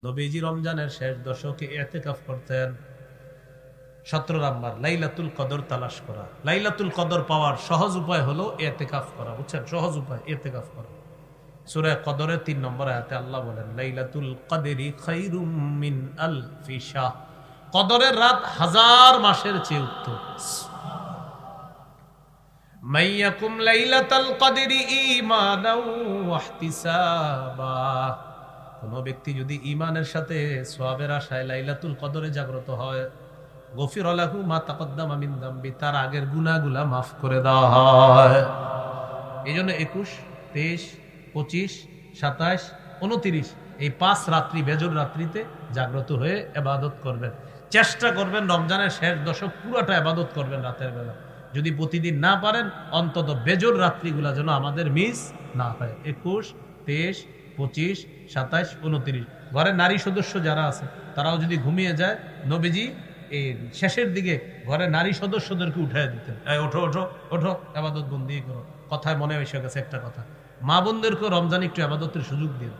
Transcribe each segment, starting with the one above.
নবীজি রমজানের শেষ দশকে ইতিকাফ করতেন। 17 নাম্বার লাইলাতুল কদর তালাশ করা। লাইলাতুল কদর পাওয়ার সহজ উপায় হলো ইতিকাফ করা, বুঝছেন? সহজ উপায় ইতিকাফ করা। সূরা কদরের 3 নম্বর আয়াতে আল্লাহ বলেন, লাইলাতুল কদরি খায়রুম মিন আলফি শাহ। কদরের রাত 1000 মাসের চেয়ে উত্তম। মাইয়াকুম লাইলাতুল কদরি ঈমানাও ওয়া ইহতিসাবা। কোন ব্যক্তি যদি ঈমানের সাথে সওয়াবের আশায় লাইলাতুল কদরে জাগ্রত হয়, গফির লাহু মা তাকদ্দামা মিন যামবি, তার আগের গুনাহগুলো মাফ করে দেওয়া হয়। এইজন্য 21, 23, 25, 27, 29 এই 5 রাত্রি বেজর রাত্রিতে জাগ্রত হয়ে ইবাদত করবেন। চেষ্টা করবেন রমজানের শেষ দশক পুরোটা ইবাদত করবেন রাতের বেলা। যদি প্রতিদিন না পারেন, অন্তত বেজর রাত্রিগুলা যেন আমাদের মিস না হয়। 21, 23, 25, 27, 29 ঘরের নারী সদস্য যারা আছে তারাও যদি ঘুমিয়ে যায়, নবীজি এই শেষের দিকে ঘরের নারী সদস্যদেরকে উঠায় দিতেন, ওঠো ওঠো ওঠো, ইবাদত বন্দি করো। কথায় মনে এসে গেছে একটা কথা, মা বোনদেরকেও রমজান একটু ইবাদতের সুযোগ দিন।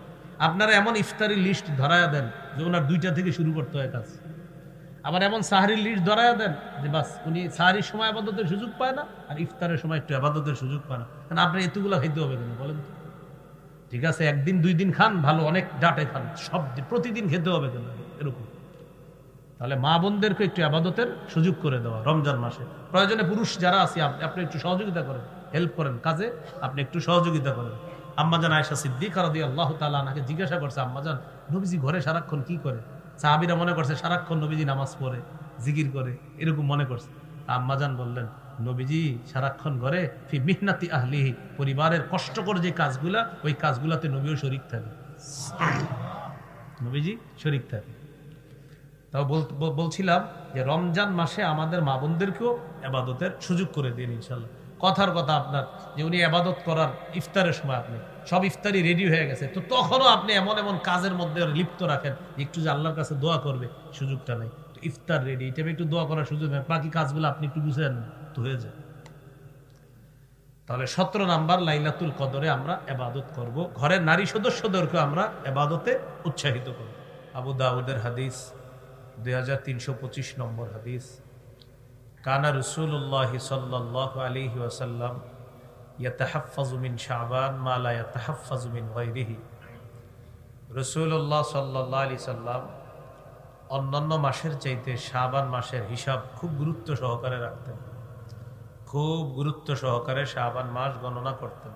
আপনারা এমন ইফতারি লিস্ট ধরায়া দেন যে ওনার 2টা থেকে শুরু করতে হয় কাজ। আবার এমন সাহারির লিস্ট ধরায়া দেন যে বাস উনি সাহারির সময় ইবাদতের সুযোগ পায় না, আর ইফতারের সময় একটু ইবাদতের সুযোগ পায় না। কারণ আপনি এতগুলো খাইতে হবে কেন বলেন তো? ঠিক আছে, 1 দিন 2 দিন খান, ভালো, অনেক ডাটে খান, সব প্রতিদিন খেতে হবে কেন এরকম? তাহলে মা বোনদেরকে একটু ইবাদতের সুযোগ করে দেওয়া রমজান মাসে। প্রয়োজনে পুরুষ যারা আছে আপনি একটু সহযোগিতা করেন, হেল্প করেন কাজে, আপনি একটু সহযোগিতা করেন। আম্মাজান আয়েশা সিদ্দিকা রাদিয়াল্লাহু তাআলা আনহাকে জিজ্ঞাসা করছে, আম্মাজান নবীজি ঘরে সারাক্ষণ কি করে? সাহাবীরা মনে করছে সারাক্ষণ নবীজি নামাজ পড়ে, জিকির করে, এরকম মনে করছে। আম্মাজান বললেন, নবীজি সারাক্ষণ ঘরে ফি মিহনাতি আহলিহি, পরিবারের কষ্টকর যে কাজগুলা, ওই কাজগুলাতে নবীও শরীক থাকে, নবীজি শরীক থাকে। তাও বলছিলাম যে রমজান মাসে আমাদের মা বোনদেরকেও ইবাদতের সুযোগ করে দিন ইনশাল্লাহ। কথার কথা আপনার যে উনি ইবাদত করার ইফতারের সময় আপনি সব ইফতারি রেডি হয়ে গেছে, তো তখনও আপনি এমন এমন কাজের মধ্যে লিপ্ত রাখেন একটু যে আল্লাহর কাছে দোয়া করবে, সুযোগটা নেই। তো ইফতার রেডি, এটা একটু দোয়া করার সুযোগ নেই, বাকি কাজগুলো আপনি একটু বুঝেন তো হয়ে যায়। তাহলে 17 নাম্বার লাইলাতুল কদরে আমরা ইবাদত করব, ঘরের নারী সদস্যদেরকে আমরা ইবাদতে উৎসাহিত করব। আবু দাউদের হাদিস 2325 নম্বর হাদিস, কানা রাসূলুল্লাহ সাল্লাল্লাহু আলাইহি ওয়াসাল্লাম ইয়াতাহাফফাজু মিন শাবান মা লা ইয়াতাহাফফাজু মিন গায়রিহি। রাসূলুল্লাহ সাল্লাল্লাহু আলাইহি সাল্লাম অন্যান্য মাসের চাইতে শাবান মাসের হিসাব খুব গুরুত্ব সহকারে রাখতেন, খুব গুরুত্ব সহকারে শাবান মাস গণনা করতেন।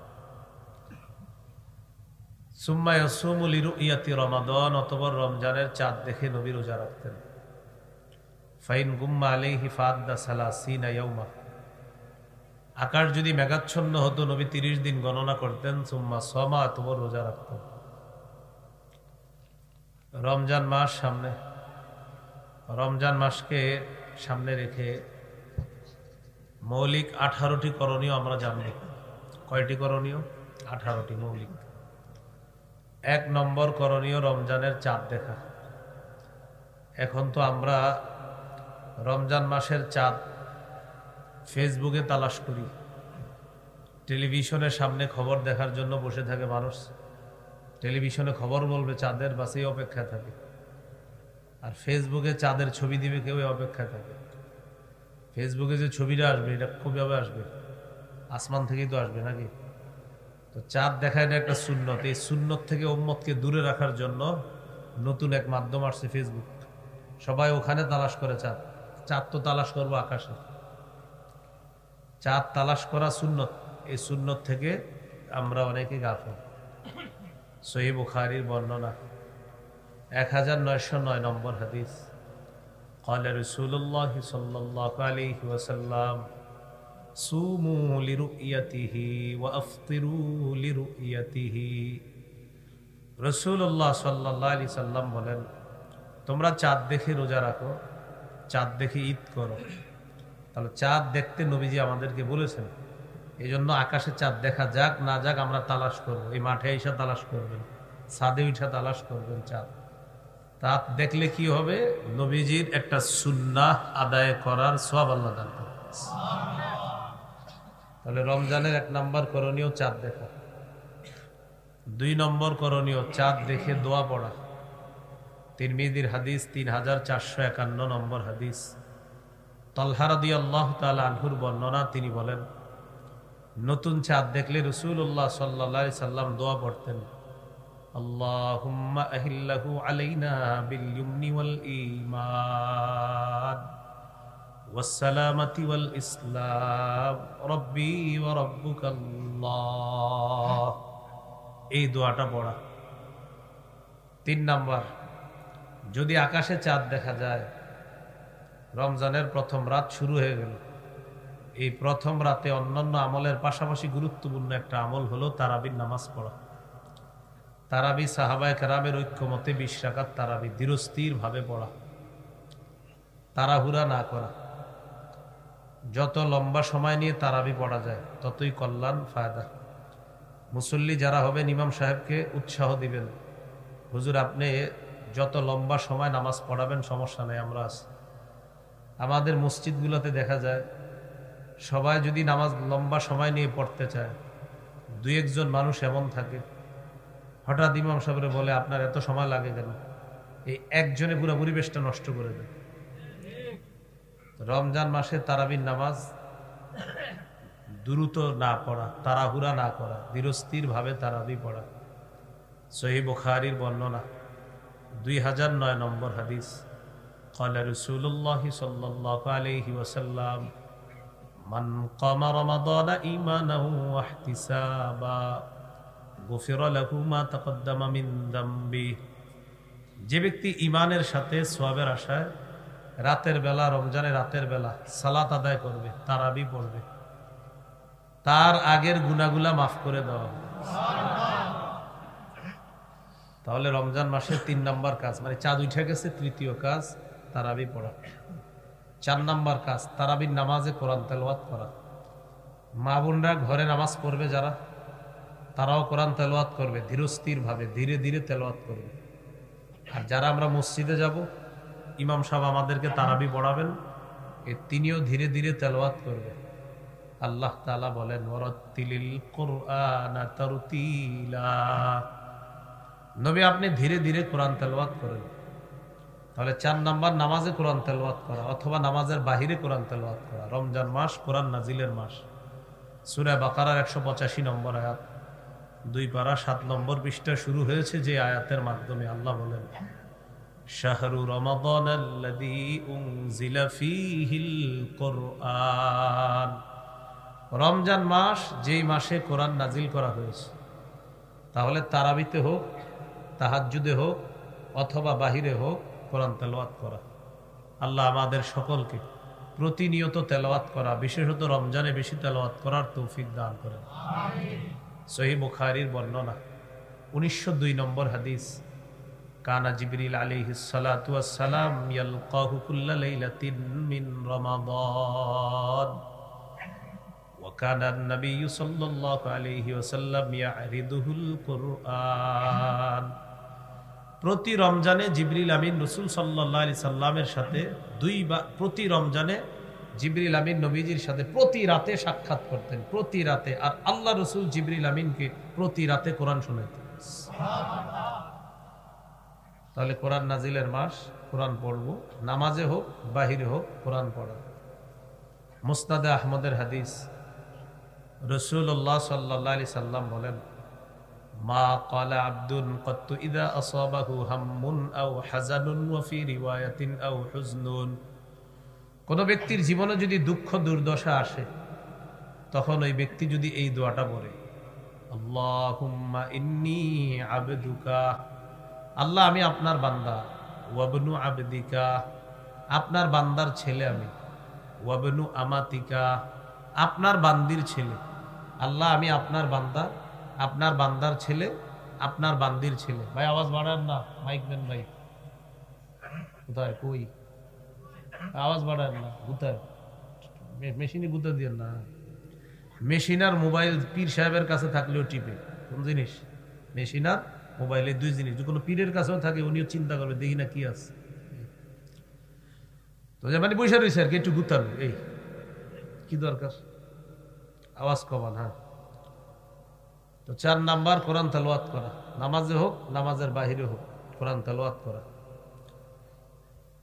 সুম্মা ইয়াসুমু লিরুইয়াতি রমাদান, অতঃপর রমজানের চাঁদ দেখে নবী রোজা রাখতেন। ফাইন গুম্মা আলাইহি ফাদ্দা সালাসিনা ইয়াউমা, আকাশ যদি মেঘাচ্ছন্ন হতো নবী 30 দিন গণনা করতেন। সুম্মা সামা, অতঃপর রোজা রাখতেন। রমজান মাস সামনে, রমজান মাসকে সামনে রেখে মৌলিক 18টি করণীয় আমরা জানব। কয়টি করণীয়? 18টি মৌলিক। 1 নম্বর করণীয় রমজানের চাঁদ দেখা। এখন তো আমরা রমজান মাসের চাঁদ ফেসবুকে তালাশ করি, টেলিভিশনের সামনে খবর দেখার জন্য বসে থাকে মানুষ, টেলিভিশনে খবর বলবে চাঁদের, বাসেই অপেক্ষা থাকে। আর ফেসবুকে চাঁদের ছবি দিবে কেউ, অপেক্ষা থাকে। ফেসবুকে যে ছবিটা আসবে এটা কবে আসবে? আসমান থেকেই তো আসবে নাকি? তো চাঁদ দেখা এটা একটা সুন্নত, এই সুন্নত থেকে উম্মতকে দূরে রাখার জন্য নতুন এক মাধ্যম আসছে ফেসবুক। সবাই ওখানে তালাশ করে চাঁদ, চাঁদ তো তালাশ করবো আকাশে। চাঁদ তালাশ করা সুন্নত, এই সুন্নত থেকে আমরা অনেকে গাফেল। সহিহ বুখারীর বর্ণনা 1909 নম্বর হাদিস, ক্বালা রাসূলুল্লাহ সাল্লাল্লাহু আলাইহি ওয়াসাল্লাম সুমু লিরুইয়াতিহি ওয়া আফতিরু লিরুইয়াতিহি। রাসূলুল্লাহ সাল্লাল্লাহু আলাইহি সাল্লাম বলেন, তোমরা চাঁদ দেখে রোজা রাখো, চাঁদ দেখে ঈদ করো। তাহলে চাঁদ দেখতে নবীজি আমাদেরকে বলেছেন। এই জন্য আকাশে চাঁদ দেখা যাক না যাক আমরা তালাশ করব। এই মাঠে এসে তালাশ করবেন, ছাদে উঠে তালাশ করবেন চাঁদ। চাঁদ দেখলে কি হবে? নবীজির একটা সুন্নাহ আদায় করার সওয়াব আল্লাহ দান করবেন। তাহলে রমজানের 1 নম্বর করণীয় চাঁদ দেখা। 2 নম্বর করণীয় চাঁদ দেখে দোয়া পড়া। তিরমিজির হাদিস 3451 নম্বর হাদিস। তালহা রাদিয়াল্লাহু তাআলা আনহুর বর্ণনা, তিনি বলেন, নতুন চাঁদ দেখলে রাসূলুল্লাহ সাল্লাল্লাহু আলাইহি সাল্লাম দোয়া পড়তেন, আল্লাহুম্মা আহিল্লাহু আলাইনা বিল ইয়ুমনি ওয়াল ঈমান ওয়াস সালামাতি ওয়াল ইসলাম রাব্বি ওয়া রাব্বুকাল্লাহ। এই দোয়াটা পড়া। 3 নাম্বার, যদি আকাশে চাঁদ দেখা যায়, রমজানের প্রথম রাত শুরু হয়ে গেল, এই প্রথম রাতে অন্যান্য আমলের পাশাপাশি গুরুত্বপূর্ণ একটা আমল হলো তারাবির নামাজ পড়া। তারাবি সাহাবায়ে কেরামের ঐক্যমতে 20 রাকাত তারাবি ধীরস্থির ভাবে পড়া, তাড়াহুড়া না করা। যত লম্বা সময় নিয়ে তারাবি পড়া যায় ততই কল্যাণ, ফায়দা। মুসল্লি যারা হবেন ইমাম সাহেবকে উৎসাহ দিবেন, হুজুর আপনি যত লম্বা সময় নামাজ পড়াবেন সমস্যা নেই, আমরা আছি। আমাদের মসজিদগুলোতে দেখা যায় সবাই যদি নামাজ লম্বা সময় নিয়ে পড়তে চায়, 2-1 জন মানুষ এমন থাকে, হঠাৎ ইমাম সাহেবরে বলে আপনার এত সময় লাগে কেন? এই একজনে পুরো পরিবেশটা নষ্ট করে দেয়। রমজান মাসে তারাবির নামাজ দ্রুত না পড়া, তাড়াহুড়া না করা, ধীরস্থির ভাবে তারাবি পড়া। সহিহ বুখারীর বর্ণনা, 2009 নম্বর হাদিস। ক্বালা রাসূলুল্লাহ সাল্লাল্লাহু আলাইহি ওয়াসাল্লাম, মান কামা রমাদান ঈমানান ওয়া ইহতিসাবা গুফিরা লাহু মা তাকদ্দামা মিন যামবি। যে ব্যক্তি ঈমানের সাথে সওয়াবের আশায় রাতের বেলা, রমজানের রাতের বেলা সালাত আদায় করবে, তারাবি পড়বে, তার আগের গুনাহগুলা মাফ করে দেওয়া হবে। তাহলে রমজান মাসের 3 নাম্বার কাজ, মানে চাঁদ উঠে গেছে, তৃতীয় কাজ তারাবি পড়া। 4 নাম্বার কাজ তারাবির নামাজে কোরআন তেলাওয়াত করা। মা বোনরা ঘরে নামাজ পড়বে যারা, তারাও কোরআন তেলাওয়াত করবে, ধীরস্থির ভাবে ধীরে ধীরে তেলাওয়াত করবে। আর যারা আমরা মসজিদে যাব, ইমাম সাহেব আমাদেরকে তারাবি পড়াবেন, তিনিও ধীরে ধীরে তেলাওয়াত করবে। আল্লাহ তাআলা বলেন, ওয়ারাত্তিলিল কুরআনা তারতিলা। নবী আপনি ধীরে ধীরে কোরআন তেলাওয়াত করেন। তাহলে 4 নাম্বার নামাজে কোরআন তেলাওয়াত করা অথবা নামাজের বাহিরে কোরআন তেলাওয়াত করা। রমজান মাস কোরআন নাজিলের মাস। সূরা বাকারার 185 নম্বর আয়াত, 2 পারা 7 নম্বর পৃষ্ঠা শুরু হয়েছে যে আয়াতের মাধ্যমে আল্লাহ বলেন, শাহরু রমাদানাল্লাযী উনজিলা ফীহিল কুরআন। রমজান মাস যেই মাসে কোরআন নাজিল করা হয়েছে। তাহলে তারাবিতে হোক, তাহাজ্জুদে হোক অথবা বাহিরে হোক কোরআন তেলাওয়াত করা। আল্লাহ আমাদের সকলকে প্রতিনিয়ত তেলাওয়াত করা, বিশেষত রমজানে বেশি তেলাওয়াত করার তৌফিক দান করেন। আমিন। সহিহ বুখারীর বর্ণনা, 1902 নম্বর হাদিস। কানা জিবরিল আলাইহিস সালাতু ওয়াস সালাম ইয়ালকাহু কুল্লা লাইলাতিন মিন রমাদান ওয়া কানা আন-নাবিয়্যু সাল্লাল্লাহু আলাইহি ওয়াসাল্লাম ইয়ারিদুহুল কুরআন। প্রতি রমজানে জিবরিল আমিন রাসূল সাল্লাল্লাহু আলাইহি সাল্লামের সাথে প্রতি রমজানে জিবরিল আমিন নবীজির সাথে প্রতি রাতে সাক্ষাৎ করতেন, প্রতি রাতে। আর আল্লাহ রাসূল জিবরিল আমিনকে প্রতি রাতে কোরআন শোনাতেন। তাহলে কোরআন নাজিলের মাস, কোরআন পড়বো, নামাজে হোক বাহিরে হোক কোরআন পড়া। মুসনাদে আহমদের হাদিস, রাসূলুল্লাহ সাল্লাল্লাহু আলাইহি সাল্লাম বলেন, মা ক্বালা আবদুন ক্বাত্তু ইযা আসাবাহু হাম্মুন আও হাযানুন ওয়া ফি রিওয়ায়াতিন আও হুজনুন। কোন ব্যক্তির জীবনে যদি দুঃখ দুর্দশা আসে, তখন ওই ব্যক্তি যদি এই দোয়াটা পড়ে, আল্লাহুম্মা ইন্নী আবদুকা, আল্লাহ আমি আপনার বান্দা, ওয়াবনু আবদিকা, আপনার বান্দার ছেলে আমি, ওয়াবনু আমাতিকা, আপনার বান্দির ছেলে। আল্লাহ আমি আপনার বান্দা, আপনার বান্দার ছেলে, আপনার বান্দির ছেলে। ভাই আওয়াজ বাড়ান না, মাইক দেন ভাই। কোথায় কই আওয়াজ বাড়ান না, কোথায় মেশিনে গুঁতে দিয়ে না। মেশিন আর মোবাইল পীর সাহেবের কাছে থাকলেও টিপে, কোন জিনিস? মেশিন আর মোবাইলে 2 জিনিস। যে কোনো পীরের কাছেও থাকে, উনিও চিন্তা করবে দেখি না কি আছে। তো যে মানে বৈশা রয়েছে আর কি, একটু গুতাবে, এই কি দরকার, আওয়াজ কমান। হ্যাঁ, তো 4 নাম্বার কোরআন তেলাওয়াত করা, নামাজে হোক নামাজের বাহিরে হোক কোরআন তেলাওয়াত করা।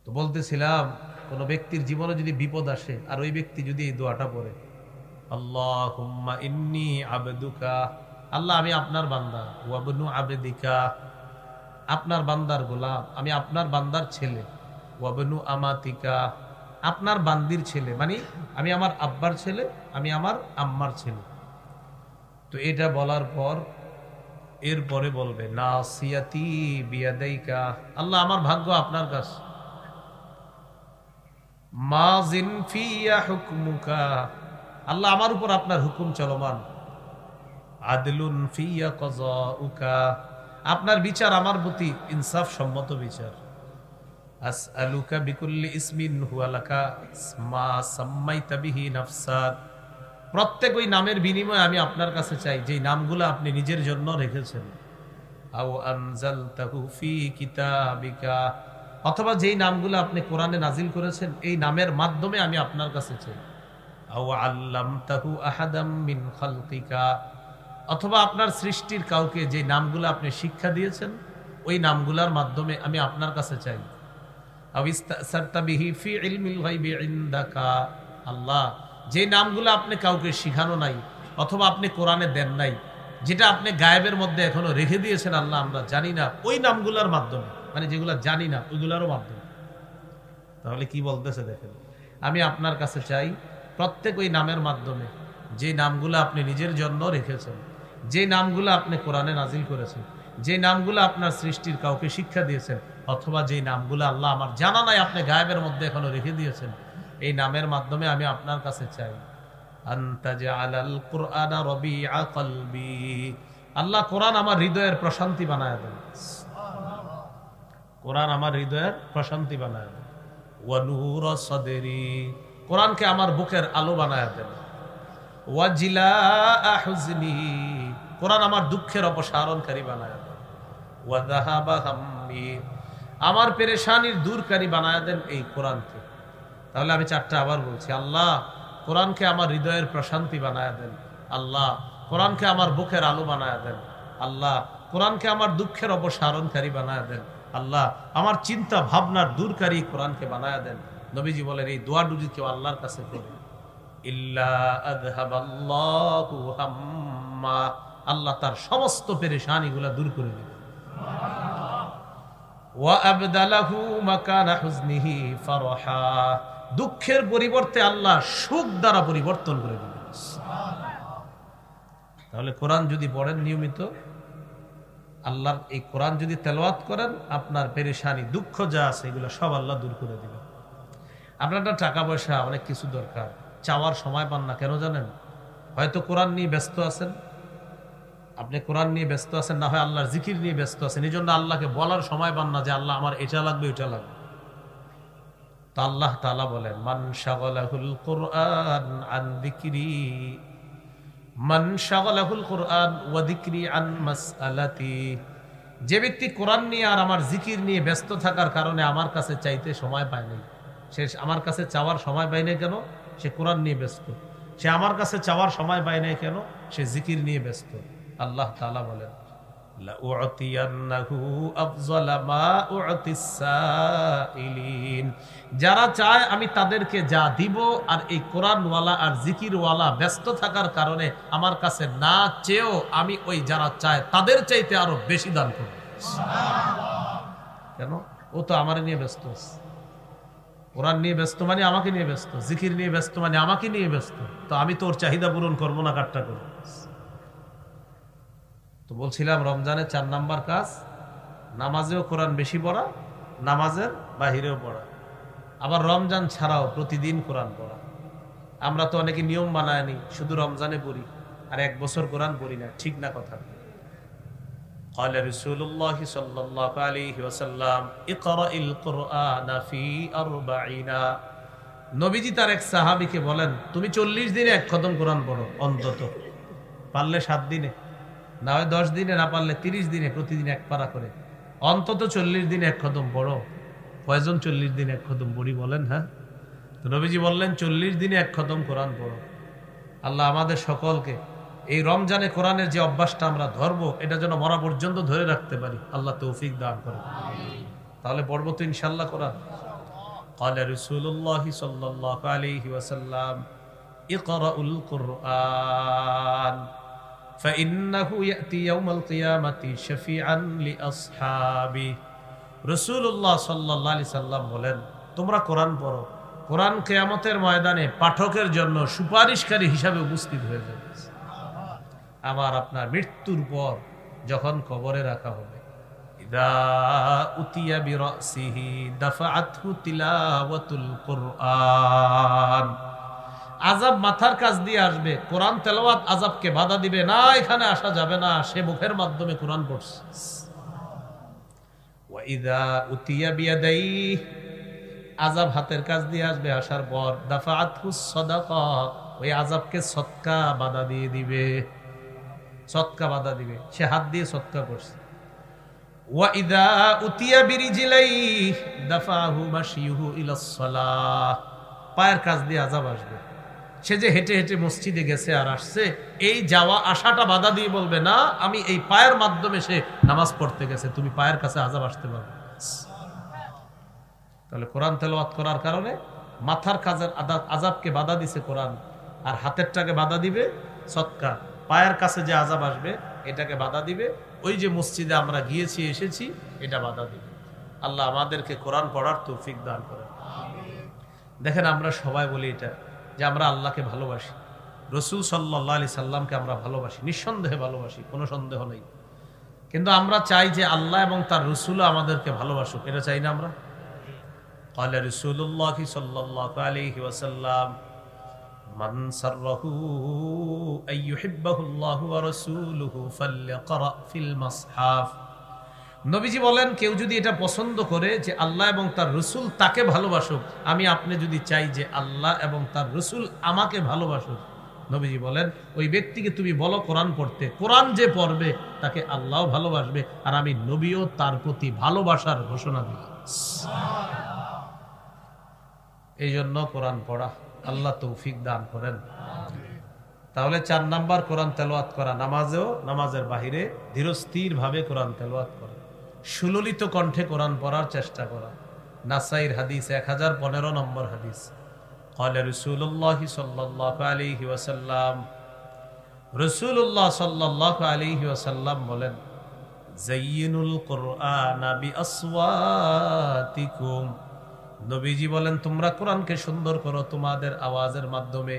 তো বলতেছিলাম, কোন ব্যক্তির জীবনে যদি বিপদ আসে আর ওই ব্যক্তি যদি এই দোয়াটা পড়ে, আল্লাহুম্মা ইন্নী আবদুকা, আল্লাহ আমি আপনার বান্দা, ওয়াবনু আবদিকা, আপনার বান্দার গোলাম, আমি আপনার বান্দার ছেলে, ওয়াবনু আমাতিকা, আপনার বান্দির ছেলে, মানে আমি আমার আব্বার ছেলে, আমি আমার আম্মার ছেলে। তো এটা বলার পর এরপরে বলবে নাসিয়াতি বিয়াদাইকা, আল্লাহ আমার ভাগ্য আপনার কাছে, মাজিন ফিয়া হুকমুকা, আল্লাহ আমার উপর আপনার হুকুম চলমান, আদলুন ফিয়া কযাউকা, আপনার বিচার আমার প্রতি ইনসাফ সম্মত বিচার, আসআলুকা বিকুল্লি ইসমিন হুয়া লাকা মা সাম্মাইতা বিহি নাফসাক, প্রত্যেক ওই নামের বিনিময়ে আমি আপনার কাছে চাই যেই নামগুলো আপনি নিজের জন্য রেখেছেন, আও আনজালতাহু ফি কিতাবিকা, অথবা যেই নামগুলো আপনি কোরআনে নাজিল করেছেন এই নামের মাধ্যমে আমি আপনার কাছে চাই, আও আল্লামতাহু আহাদাম মিন খালকিকা, অথবা আপনার সৃষ্টির কাউকে যে নামগুলো আপনি শিক্ষা দিয়েছেন ওই নামগুলোর মাধ্যমে আমি আপনার কাছে চাই, আও ইস্তাসারতা বিহি ফি ইলমিল গায়বি ইনদাকা, আল্লাহ যে নামগুলো আপনি কাউকে শিখানো নাই অথবা আপনি কোরআনে দেন নাই, যেটা আপনি গায়েবের মধ্যে এখনো রেখে দিয়েছেন আল্লাহ আমরা জানি না, ওই নামগুলোর মাধ্যমে, মানে যেগুলো জানি না ওইগুলোরও মাধ্যমে। তাহলে কি বলতেছে দেখেন, আমি আপনার কাছে চাই প্রত্যেক ওই নামের মাধ্যমে যে নামগুলো আপনি নিজের জন্য রেখেছেন, যে নামগুলো আপনি কোরআনে নাজিল করেছেন, যে নামগুলো আপনার সৃষ্টির কাউকে শিক্ষা দিয়েছেন, অথবা যে নামগুলো আল্লাহ আমার জানা নাই আপনি গায়েবের মধ্যে এখনো রেখে দিয়েছেন, এই নামের মাধ্যমে আমি আপনার কাছে চাই, আনতা জাআলাল কুরআনা রবিআ কলবি, আল্লাহ কোরআন আমার হৃদয়ের প্রশান্তি বানায় দেন, কোরআন আমার হৃদয়ের প্রশান্তি বানায় দেন, ওয়া নূর সাদরি, কোরআনকে আমার বুকের আলো বানায় দেন, ওয়া জিলাআ হুজনি, কোরআন আমার দুঃখের অপসারণকারী বানায় দেন, ওয়া যাহাবা হাম্মি, আমার পেরেশানির দূরকারী বানায় দেন এই কোরআনকে। তাহলে আমি চারটা আবার বলছি, আল্লাহ কোরআনকে আমার হৃদয়ের প্রশান্তি বানায় দেন, আল্লাহ কোরআনকে আমার বুকের আলো বানায় দেন, আল্লাহ কোরআনকে আমার দুঃখের অপসারণকারী বানায় দেন, আল্লাহ আমার চিন্তা ভাবনার দূরকারী কোরআনকে বানায় দেন। নবীজি বলেন এই দোয়া যদি কেউ আল্লাহর কাছে করে, ইল্লা আযহাবাল্লাহু হাম্মা, আল্লাহ তার সমস্ত পেরেশানিগুলো দূর করে দিবেন, ওয়া আবদালাহু মাকানা হুজনিহি ফারহা, দুঃখের পরিবর্তে আল্লাহ সুখ দ্বারা পরিবর্তন করে দিবেন। তাহলে কোরআন যদি পড়েন নিয়মিত, আল্লাহর এই কোরআন যদি তেলাওয়াত করেন, আপনার পেরেশানি দুঃখ যা আছে এগুলো সব আল্লাহ দূর করে দিবেন। আপনার টাকা পয়সা অনেক কিছু দরকার, চাওয়ার সময় পান না, কেন জানেন? হয়তো কোরআন নিয়ে ব্যস্ত আছেন, আপনি কোরআন নিয়ে ব্যস্ত আছেন, না হয় আল্লাহর জিকির নিয়ে ব্যস্ত আছেন, এই জন্য আল্লাহকে বলার সময় পান না যে আল্লাহ আমার এটা লাগবে ওইটা লাগবে। তো আল্লাহ তাআলা বলেন মান শাগালাহুল কুরআন আন যিকরি, মান শাগালাহুল কুরআন ওয়া যিকরি আন মাসআলাতি, যে ব্যক্তি কোরআন নিয়ে আর আমার জিকির নিয়ে ব্যস্ত থাকার কারণে আমার কাছে চাইতে সময় পায় নাই, সে আমার কাছে চাওয়ার সময় পায় নাই কেন? সে কোরআন নিয়ে ব্যস্ত। সে আমার কাছে চাওয়ার সময় পায় নাই কেন? সে জিকির নিয়ে ব্যস্ত। আল্লাহ তাআলা বলেন লাউতিয়ান্নাহু আফযালা মা উতিস সাইলিন, যারা চায় আমি তাদেরকে যা দিব, আর এই কোরআনওয়ালা আর জিকিরওয়ালা ব্যস্ত থাকার কারণে আমার কাছে না চেয়েও আমি ওই যারা চায় তাদের চাইতে আরো বেশি দান করব। কেন? ও তো আমার নিয়ে ব্যস্ত আছে, কোরআন নিয়ে ব্যস্ত মানে আমাকে নিয়ে ব্যস্ত, জিকির নিয়ে ব্যস্ত মানে আমাকে নিয়ে ব্যস্ত, তো আমি তো ওর চাহিদা পূরণ করবো না, কাটটা করবো। তো বলছিলাম রমজানের 4 নাম্বার কাজ, নামাজেও কোরআন বেশি পড়া, নামাজের বাহিরেও পড়া, আবার রমজান ছাড়াও প্রতিদিন কোরআন পড়া। আমরা তো অনেকে নিয়ম বানায়নি, শুধু রমজানে পড়ি আর 1 বছর কোরআন পড়ি না, ঠিক না কথা? قال رسول الله صلى الله عليه وسلم اقرأ القرآن في 40, নবীজি তার এক সাহাবীকে বলেন তুমি 40 দিনে 1 খতম কোরআন পড়ো, অন্তত পারলে 7 দিনে, না হয় 10 দিনে, না পারলে 30 দিনে, প্রতিদিন 1 পারা করে, অন্তত 40 দিনে 1 খতম পড়ো। কয়জন 40 দিনে 1 খতম পড়ি বলেন? হ্যাঁ, তো নবীজি বললেন 40 দিনে 1 খতম কোরআন পড়ো। আল্লাহ আমাদের সকলকে এই রমজানে কোরআনের যে অভ্যাসটা আমরা ধরবো, এটা যেন মরা পর্যন্ত ধরে রাখতে পারি, আল্লাহ তৌফিক দান করেন। তাহলে পড়বো তো ইনশাআল্লাহ কোরআন। قال رسول الله صلى الله عليه وسلم اقرأوا القرآن فإنه يأتي يوم القيامة شفيعا لأصحابه রাসূলুল্লাহ সাল্লাল্লাহু আলাইহি সাল্লাম বলেন, তোমরা কোরআন পড়ো, কোরআন কিয়ামতের ময়দানে পাঠকের জন্য সুপারিশকারী হিসাবে উপস্থিত হয়ে যাবে। আবার আপনার মৃত্যুর পর যখন কবরে রাখা হবে, ইদা উতিয়া বিরাসিহি দাফাআতহু তিলাওয়াতুল কুরআন, আযাব মাথার কাছ দিয়ে আসবে, কোরআন তেলাওয়াত আযাবকে বাধা দিবে না, এখানে আসা যাবে না, সে মুখের মাধ্যমে কোরআন পড়ছে। ওয়া ইদা উতিয়া বিয়াদাইহি, আযাব হাতের কাছ দিয়ে আসবে, আসার পর দাফাআতহু সাদাকা, ওই আযাবকে সদকা বাধা দিয়ে দিবে, সদকা বাধা দিবে, সে হাত দিয়ে সদকা করছে। ওয়া ইদা উতিয়া বিরিজলাইহি দাফাহু মাশিহু ইলাস সালাহ, পায়ের কাছ দিয়ে আযাব আসবে, সে যে হেঁটে হেঁটে মসজিদে গেছে আর আসছে, এই যাওয়া আসাটা বাধা দিয়ে বলবে না, আমি এই পায়ের মাধ্যমে সে নামাজ পড়তে গেছে, তুমি পায়ের কাছে আযাব আসতে পারবে। তাহলে কোরআন তেলাওয়াত করার কারণে মাথার কাজের আযাবকে বাধা দিছে কোরআন, আর হাতেরটাকে বাধা দিবে সদকা, পায়ের কাছে যে আযাব আসবে এটাকে বাধা দিবে, ওই যে মসজিদে আমরা গিয়েছি এসেছি এটা বাধা দিবে। আল্লাহ আমাদেরকে কোরআন পড়ার তৌফিক দান করেন। দেখেন, আমরা সবাই বলি এটা যে আমরা আল্লাহকে ভালোবাসি, রাসূল সাল্লাল্লাহু আলাইহি সাল্লামকে আমরা ভালোবাসি, নিঃসন্দেহে ভালোবাসি, কোনো সন্দেহ নেই, কিন্তু আমরা চাই যে আল্লাহ এবং তার রাসূলও আমাদেরকে ভালোবাসুক, এটা চাই না আমরা? قال رسول الله صلى الله عليه وسلم من سره أن يحبه الله ورسوله فليقرأ في المصحف। নবীজি বলেন, কেউ যদি এটা পছন্দ করে যে আল্লাহ এবং তার রাসূল তাকে ভালোবাসুক, আমি আপনি যদি চাই যে আল্লাহ এবং তার রাসূল আমাকে ভালোবাসুক, নবীজি বলেন ওই ব্যক্তিকে তুমি বলো কোরআন পড়তে, কোরআন যে পড়বে তাকে আল্লাহও ভালোবাসবে, আর আমি নবীও তার প্রতি ভালোবাসার ঘোষণা দিই। এই জন্য কোরআন পড়া, আল্লাহ তৌফিক দান করেন। তাহলে 4 নাম্বার কোরআন তেলাওয়াত করা, নামাজেও নামাজের বাহিরে ধীরস্থির ভাবে কোরআন তেলাওয়াত করা, সুললিত কণ্ঠে কোরআন পড়ার চেষ্টা করা। নাসাইর হাদিস 1015 নম্বর হাদিস, قال رسول الله صلى الله عليه وسلم, রাসূলুল্লাহ সাল্লাল্লাহু আলাইহি ওয়াসাল্লাম বলেন, যায়িনুল কুরআনা বিআসওয়াতিকুম, নবীজি বলেন তোমরা কোরআনকে সুন্দর করো তোমাদের আওয়াজের মাধ্যমে,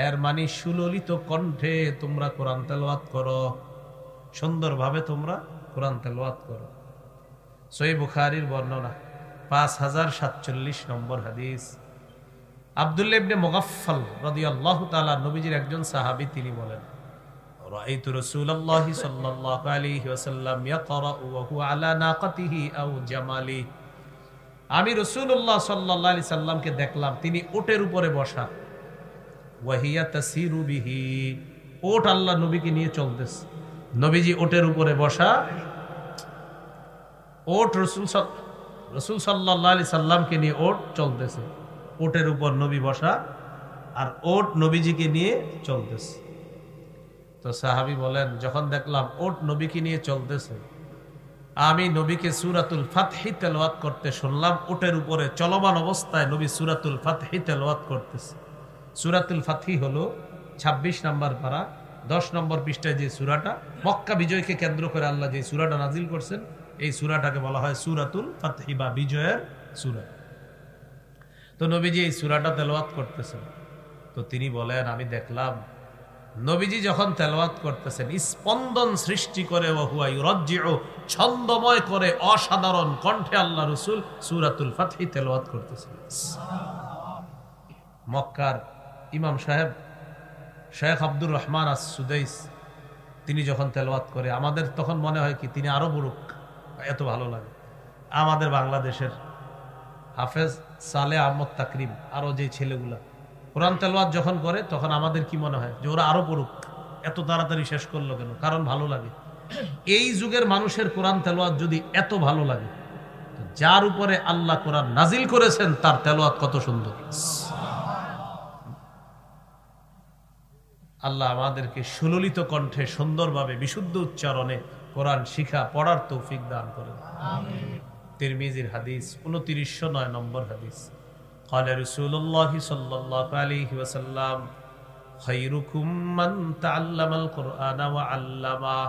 এর মানে সুললিত কণ্ঠে তোমরা কোরআন তেলাওয়াত করো, সুন্দরভাবে তোমরা কোরআন তেলাওয়াত করো। সহিহ বুখারীর বর্ণনা 5047 নম্বর হাদিস, আব্দুল্লাহ ইবনে মুগাফফাল রাদিয়াল্লাহু তাআলা নবীজির একজন সাহাবী, তিনি বলেন, রাআইতু রাসূলুল্লাহি সাল্লাল্লাহু আলাইহি ওয়াসাল্লাম ইয়াকরাউ ওয়া হুয়া আলা নাকাতিহি আও জামালি, আমি রাসূলুল্লাহ সাল্লাল্লাহু আলাইহি সাল্লামকে দেখলাম তিনি ওটের উপরে বসা, ওয়াহিয়া তাসিরু বিহি, ওট আল্লাহ নবীকে নিয়ে চলতেছে, নবীজি ওটের উপরে বসা, ওট রাসূল সাল্লাল্লাহু আলাইহি সাল্লামকে নিয়ে ওট চলতেছে, ওটের উপর নবী বসা আর ওট নবীজিকে নিয়ে চলতেছে। তো সাহাবী বলেন, যখন দেখলাম ওট নবীকে নিয়ে চলতেছে, আমি নবীকে সূরাতুল ফাতহি তেলাওয়াত করতে শুনলাম, ওটের উপরে চলমান অবস্থায় নবী সূরাতুল ফাতহি তেলাওয়াত করতেছে। সূরাতুল ফাতহি হলো 26 নম্বর পারা 10 নম্বর পৃষ্ঠায় যে সূরাটা, মক্কা বিজয়কে কেন্দ্র করে আল্লাহ যে সূরাটা নাজিল করছেন, এই সূরাটাকে বলা হয় সূরাতুল ফাতহি বা বিজয়ের সূরা। তো নবীজি এই সূরাটা তেলাওয়াত করতেছেন, তো তিনি বলেন, আমি দেখলাম নবীজি যখন তেলাওয়াত করতেছেন স্পন্দন সৃষ্টি করে, ওয়া হুয়া ইউরাজ্জিউ, ছন্দময় করে অসাধারণ কণ্ঠে আল্লাহ রাসূল সূরাতুল ফাতহি তেলাওয়াত করতেছেন। মক্কার ইমাম সাহেব শেখ আব্দুর রহমান আস-সুদাইস, তিনি যখন তেলাওয়াত করে আমাদের তখন মনে হয় কি তিনি আরো বড়ুক, এত ভালো লাগে। আমাদের বাংলাদেশের হাফেজ সালে আহমদ তাকরিম, আরো যে ছেলেগুলা কোরআন তেলাওয়াত যখন করে তখন আমাদের কি মনে হয় যে ওরা আরো পড়ুক, এত তাড়াতাড়ি শেষ করলো কেন? কারণ ভালো লাগে। এই যুগের মানুষের কোরআন তেলাওয়াত যদি এত ভালো লাগে, যার উপরে আল্লাহ কোরআন নাজিল করেছেন তার তেলাওয়াত কত সুন্দর। আল্লাহ আমাদেরকে সুললিত কণ্ঠে সুন্দরভাবে বিশুদ্ধ উচ্চারণে কোরআন শিখা পড়ার তৌফিক দান করেন। তিরমিজির হাদিস 2909 নম্বর হাদিস, قال رسول الله صلى الله عليه وسلم خيركم من تعلم القرآن وعلمه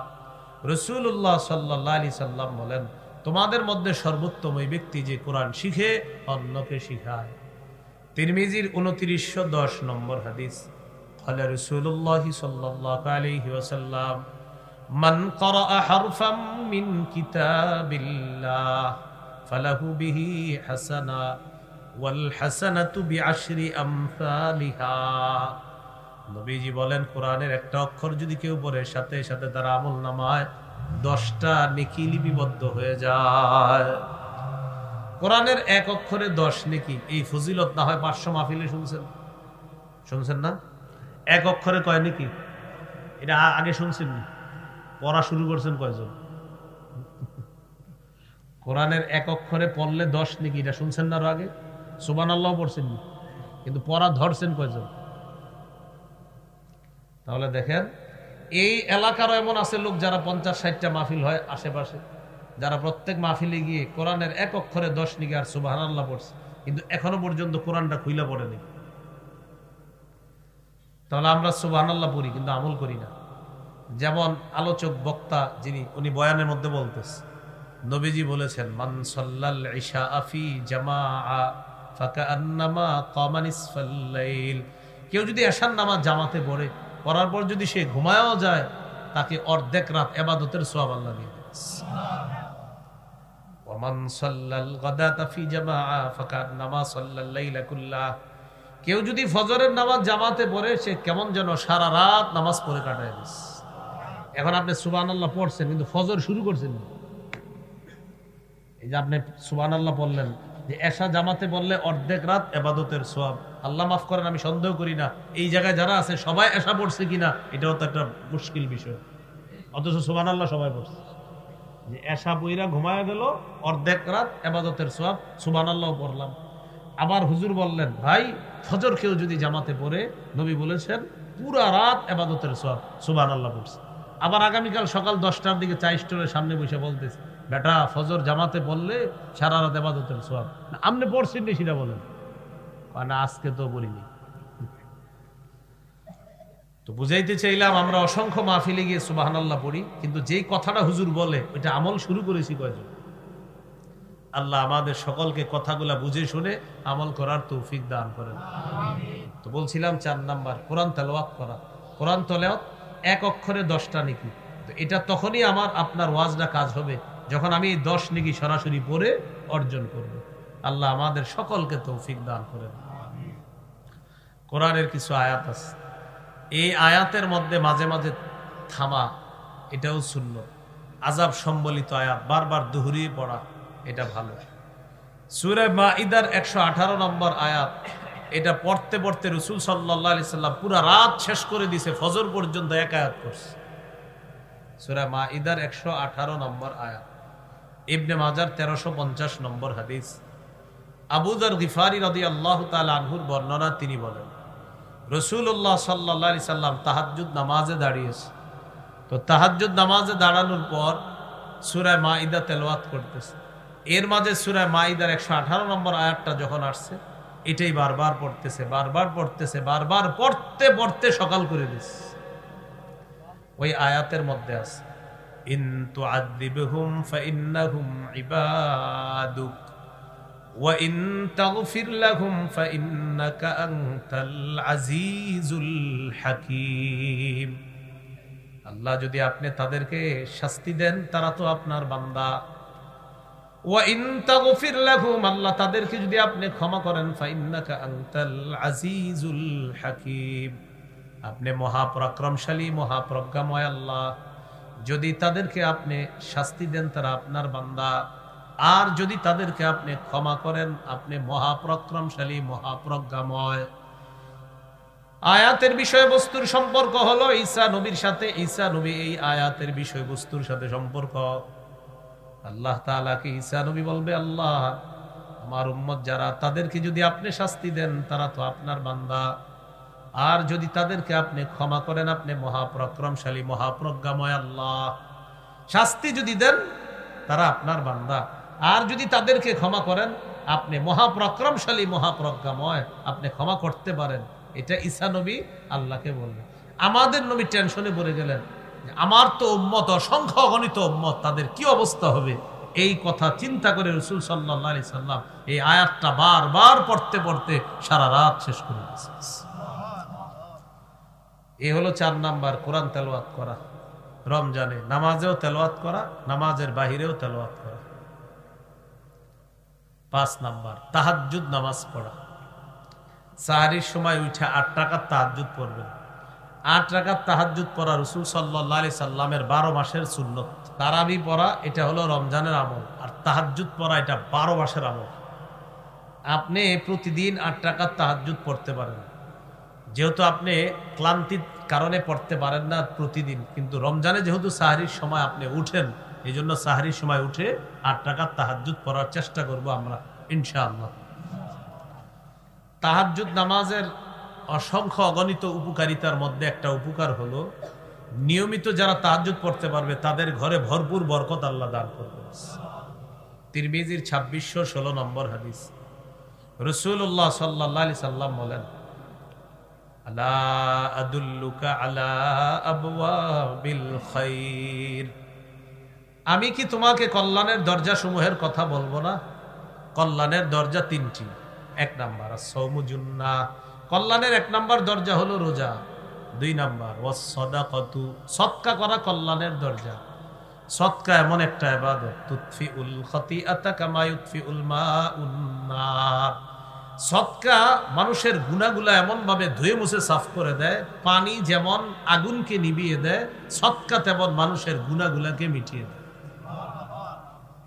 রাসূলুল্লাহ সাল্লাল্লাহু আলাইহি সাল্লাম বলেন, তোমাদের মধ্যে সর্বোত্তম ওই ব্যক্তি যে কোরআন শিখে অন্যকে শিখায়। তিরমিজির 2910 নম্বর হাদিস। قال رسول الله صلى الله عليه وسلم من قرأ حرفا من كتاب الله فله به حسنة والحسنة بعشر أمثالها। নবীজি বলেন, কোরআনের একটা অক্ষর যদি কেউ পড়ে সাথে সাথে তার আমলনামায় 10টা নেকি লিপিবদ্ধ হয়ে যায়। কোরআনের এক অক্ষরে 10 নেকি। এই ফজিলত না হয় 500 মাহফিলে শুনছেন না? এক অক্ষরে কয় নেকি? এটা আগে শুনছেন না? পড়া শুরু করছেন কয়জন? কোরআনের এক অক্ষরে পড়লে 10 নেকি, এটা শুনছেন না? আরো আগে সুবহানাল্লাহ পড়ছেন, কিন্তু পড়া ধরছেন কয়জন? তাহলে দেখেন, এই এলাকারও এমন আছে লোক যারা 50-60টা মাহফিল হয় আশেপাশে, যারা প্রত্যেক মাহফিলে গিয়ে কোরআনের এক অক্ষরে 10 নেকি আর সুবহানাল্লাহ পড়ছে, কিন্তু এখনো পর্যন্ত কোরআনটা খুইলা পড়েনি। তাহলে আমরা সুবহানাল্লাহ পড়ি কিন্তু আমল করি না। যেমন আলোচক বক্তা যিনি, উনি বয়ানের মধ্যে বলতেছে, নবীজি বলেছেন, মান সাল্লাল ইশা ফি জামাআ ফাকান্নামা কামা নিসফাল লাইল। কেউ যদি এশার নামাজ জামাতে পড়ে, পড়ার পর যদি সে ঘুমায়ও যায়, তাকে অর্ধেক রাত ইবাদতের সওয়াব আল্লাহ দিয়ে দেন। ওয়া মান সাল্লাল গাদাতা ফি জামাআ ফাকান্নামা সাল্লাল লাইলা কুল্লাহ। কেউ যদি ফজরের নামাজ জামাতে পড়ে, সে কেমন যেন সারা রাত নামাজ পড়ে কাটায় দিচ্ছে। এখন আপনি সুবহানাল্লাহ পড়ছেন কিন্তু ফজর শুরু করছেন না। এই যে আপনি সুবহানাল্লাহ বললেন, যে এশা জামাতে বললে অর্ধেক রাত ইবাদতের সওয়াব। আল্লাহ মাফ করেন, আমি সন্দেহ করি না এই জায়গায় যারা আছে সবাই এশা পড়ছে কিনা, এটাও তো একটা মুশকিল বিষয়। অথচ সুবহানাল্লাহ সবাই পড়ছে। যে এশা পইরা ঘুমায় গেল, অর্ধেক রাত ইবাদতের সওয়াব, সুবহানাল্লাহ পড়লাম। আবার হুজুর বললেন, ভাই ফজর কেউ যদি জামাতে পড়ে, নবী বলেছেন পুরা রাত ইবাদতের সওয়াব, সুবহানাল্লাহ পড়ছে। আবার আগামীকাল সকাল 10টার দিকে চা স্টোরের সামনে বসে বলতেছে, বেটা ফজর জামাতে পড়লে সারা রাত ইবাদতের সওয়াব। আপনি পড়ছেন না সেটা বলেন, না আজকে তো পড়িনি। তো বুঝাইতে চাইলাম, আমরা অসংখ্য মাহফিলে গিয়ে সুবহানাল্লাহ পড়ি, কিন্তু যেই কথাটা হুজুর বলে ওইটা আমল শুরু করেছি কয়জন? আল্লাহ আমাদের সকলকে কথাগুলা বুঝে শুনে আমল করার তৌফিক দান করেন। তো বলছিলাম 4 নাম্বার, কোরআন তেলাওয়াত করা। কোরআন তেলাওয়াত এক অক্ষরে 10টা নেকি। তো এটা তখনই আমার আপনার ওয়াজটা কাজ হবে যখন আমি 10 নেকি সরাসরি পড়ে অর্জন করব। আল্লাহ আমাদের সকলকে তৌফিক দান করেন। কোরআনের কিছু আয়াত আছে, এই আয়াতের মধ্যে মাঝে মাঝে থামা, এটাও সুন্নাত। আযাব সম্বলিত আয়াত বারবার দুহরিয়ে পড়া, এটা ভালো। সূরা মাইদার 118 নম্বর আয়াত, এটা পড়তে পড়তে রাসূল সাল্লাল্লাহু আলাইহি সাল্লাম পুরো রাত শেষ করে দিয়েছে, ফজর পর্যন্ত এক আয়াত পড়ছে। সূরা মাইদার 118 নম্বর আয়াত, ইবনে মাজার 1350 নম্বর হাদিস। আবু যর গিফারি রাদিয়াল্লাহু তাআলা আনহুর বর্ণনা, তিনি বলেন, রাসূলুল্লাহ সাল্লাল্লাহু আলাইহি সাল্লাম তাহাজ্জুদ নামাজে দাঁড়িয়েছে। তো তাহাজ্জুদ নামাজে দাঁড়ানোর পর সূরা মাইদা তেলাওয়াত করতেছে। এর মাঝে সূরা মাইদার 118 নম্বর আয়াতটা যখন আসছে, এটাই বারবার পড়তেছে, বারবার পড়তেছে, বারবার পড়তে পড়তে সকাল করে দিচ্ছে। ওই আয়াতের মধ্যে আছে, ইন তুআযিবহুম ফাইন্নাহুম ইবাদুক ওয়া ইন তাগফির লাহুম ফাইন্নাকা আনতাল আজিজুল হাকীম। আল্লাহ যদি আপনি তাদেরকে শাস্তি দেন, তারা তো আপনার বান্দা। ওয়া ইন তাগফির লাহুম, আল্লাহ তাদেরকে যদি আপনি ক্ষমা করেন, ফাইন্নাকা আনতাল আজিজুল হাকীম, আপনি মহাপরাক্রমশালী মহাপ্রজ্ঞাময় আল্লাহ। যদি তাদেরকে আপনি শাস্তি দেন, তারা আপনার বান্দা, আর যদি তাদেরকে আপনি ক্ষমা করেন, আপনি মহাপরাক্রমশালী মহাপ্রজ্ঞাময়। আয়াতের বিষয়বস্তুর সম্পর্ক হলো ঈসা নবীর সাথে। ঈসা নবী এই আয়াতের বিষয়বস্তুর সাথে সম্পর্ক। আল্লাহ তাআলাকে ঈসা নবী বলবে, আল্লাহ আমার উম্মত যারা, তাদেরকে যদি আপনি শাস্তি দেন, তারা তো আপনার বান্দা, আর যদি তাদেরকে আপনি ক্ষমা করেন, আপনি মহাপরাক্রমশালী মহাপ্রজ্ঞাময় আল্লাহ। শাস্তি যদি দেন, তারা আপনার বান্দা, আর যদি তাদেরকে ক্ষমা করেন, আপনি মহাপরাক্রমশালী, মহাপ্রজ্ঞাময়, আপনি ক্ষমা করতে পারেন। এটা ঈসা নবী আল্লাহকে বললেন। আমাদের নবী টেনশনে পড়ে গেলেন, আমার তো উম্মত অসংখ্য অগণিত উম্মত, তাদের কি অবস্থা হবে। এই কথা চিন্তা করে রাসূল সাল্লাল্লাহু আলাইহি সাল্লাম এই আয়াতটা বারবার পড়তে পড়তে সারা রাত শেষ করে দিয়েছেন। এই হলো 4 নাম্বার, কোরআন তেলাওয়াত করা রমজানে, নামাজেও তেলাওয়াত করা, নামাজের বাহিরেও তেলাওয়াত করা। 5 নাম্বার, তাহাজ্জুদ নামাজ পড়া। সাহরির সময় উঠে 8 রাকাত তাহাজ্জুদ পড়বেন। 8 রাকাত তাহাজ্জুদ পড়া রাসূল সাল্লাল্লাহু আলাইহি সাল্লামের 12 মাসের সুন্নত। তারাবি পড়া এটা হলো রমজানের আমল, আর তাহাজ্জুদ পড়া এটা 12 মাসের আমল। আপনি প্রতিদিন 8 রাকাত তাহাজ্জুদ পড়তে পারেন, যেহেতু আপনি ক্লান্তির কারণে পড়তে পারেন না প্রতিদিন, কিন্তু রমজানে যেহেতু সাহরির সময় আপনি উঠেন, এই জন্য সাহরির সময় উঠে 8 রাকাত তাহাজ্জুদ পড়ার চেষ্টা করব আমরা ইনশাআল্লাহ। তাহাজ্জুদ নামাজের অসংখ্য অগণিত উপকারিতার মধ্যে একটা উপকার হলো, নিয়মিত যারা তাহাজ্জুদ পড়তে পারবে তাদের ঘরে ভরপুর বরকত আল্লাহ দান করবে। তিরমিজির 2616 নম্বর হাদিস, রাসূলুল্লাহ সাল্লাল্লাহু আলাইহি সাল্লাম বলেন, আলা আদুল্লুকা আলা আবওয়াবিল খাইর, আমি কি তোমাকে কল্যাণের দরজা সমূহের কথা বলবো না? কল্যাণের দরজা 3টি। 1 নাম্বার আস-সাওমু জুন্নাহ, কল্যাণের 1 নাম্বার দরজা হলো রোজা। 2 নাম্বার ওয়াস-সাদাকাতু, সদকা করা কল্যাণের দরজা। সদকা এমন একটা ইবাদত, তুতফিউল খাতিআতা কামা ইউতফিউল মাউন নার। সদকা মানুষের গুনাহগুলো এমন ভাবে ধুয়ে মুছে সাফ করে দেয়, পানি যেমন আগুনকে নিভিয়ে দেয়, সদকা তেমন মানুষের গুনাহগুলোকে মিটিয়ে দেয়।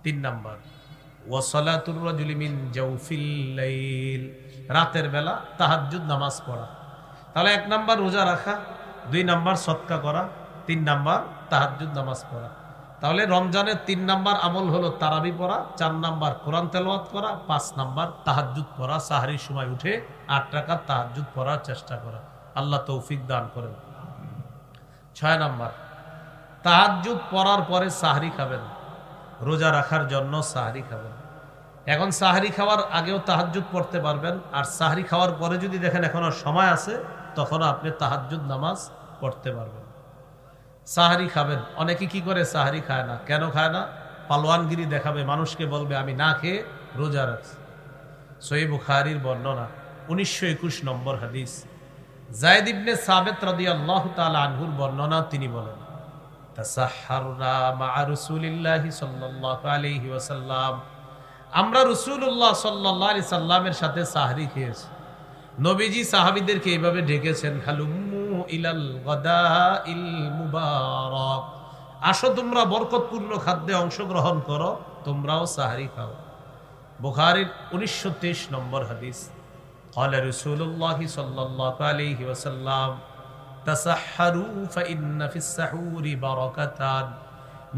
3 নাম্বার ওয়াসালাতুর রাজুলি মিন জাওফিল লাইল, রাতের বেলা তাহাজ্জুদ নামাজ পড়া। তাহলে 1 নাম্বার রোজা রাখা, 2 নাম্বার সদকা করা, 3 নাম্বার তাহাজ্জুদ নামাজ পড়া। তাহলে রমজানের 3 নাম্বার আমল হলো তারাবি পড়া, 4 নাম্বার কোরআন তেলাওয়াত করা, 5 নাম্বার তাহাজ্জুদ পড়া। সাহরির সময় উঠে 8 রাকাত তাহাজ্জুদ পড়ার চেষ্টা করা। আল্লাহ তৌফিক দান করেন। 6 নাম্বার, তাহাজ্জুদ পড়ার পরে সাহরি খাবেন, রোজা রাখার জন্য সাহরি খাবেন। এখন সাহরি খাওয়ার আগেও তাহাজ্জুদ পড়তে পারবেন, আর সাহরি খাওয়ার পরে যদি দেখেন এখনো সময় আছে, তখন আপনি তাহাজ্জুদ নামাজ পড়তে পারবেন। সাহরি খাবেন। অনেকে কি করে সাহরি খায় না, কেন খায় না? পালোয়ানগিরি দেখাবে, মানুষকে বলবে আমি না খেয়ে রোজা রাখছি। সহিহ বুখারীর বর্ণনা 1921 নম্বর হাদিস, যায়েদ ইবনে সাবিত রাদিয়াল্লাহু তাআলা আনহুর বর্ণনা, তিনি বলেন, তাসাহহারনা মা রাসূলিল্লাহি সাল্লাল্লাহু আলাইহি ওয়াসাল্লাম, আমরা রাসূলুল্লাহ সাল্লাল্লাহু আলাইহি সাল্লামের সাথে সাহরি খেয়েছি। নবীজি সাহাবীদেরকে এইভাবে ডেকেছেন, হালুম্মু ইলাল গাদাইল মুবারাক, আসো তোমরা বরকতপূর্ণ খাদ্যে অংশগ্রহণ করো, তোমরাও সাহরি খাও। বুখারীর 1923 নম্বর হাদিস, ক্বালা রাসূলুল্লাহ সাল্লাল্লাহু আলাইহি ওয়াসাল্লাম, তাসাহহারু ফাইন্না ফিস সাহুরি বারাকাতান,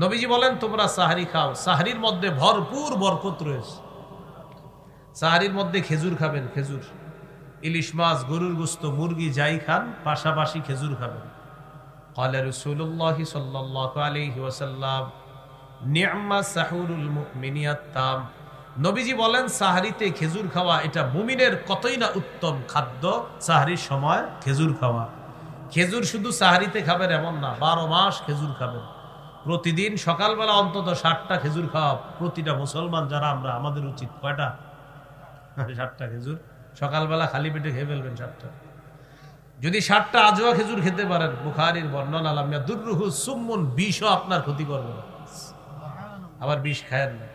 নবীজি বলেন তোমরা সাহরি খাও, সাহরির মধ্যে ভরপুর বরকত রয়েছে। সাহরির মধ্যে খেজুর খাবেন, খেজুর, ইলিশ মাছ, গরুর গোশত, মুরগি যাই খান, পাশাপাশি খেজুর খাবেন। ক্বালা রাসূলুল্লাহ সাল্লাল্লাহু আলাইহি ওয়াসাল্লাম, নি'মা সাহুরুল মুমিনি আত-তাম, নবীজি বলেন সাহরিতে খেজুর খাওয়া এটা মুমিনের কতই না উত্তম খাদ্য। সাহরির সময় খেজুর খাওয়া, খেজুর শুধু সাহরিতে খাবেন এমন না, 12 মাস খেজুর খাবেন। প্রতিদিন সকালবেলা অন্তত 60টা খেজুর খাওয়া প্রতিটা মুসলমান যারা আমরা, আমাদের উচিত। কয়টা? 60টা খেজুর সকালবেলা খালি পেটে খেয়ে ফেলবেন 60টা। যদি 60টা আজওয়া খেজুর খেতে পারেন, বুখারীর বর্ণনা, লাম ইয়াদুররুহু সুম্মুন, বিষও আপনার ক্ষতি করবে না। আবার বিষ খায়েন না,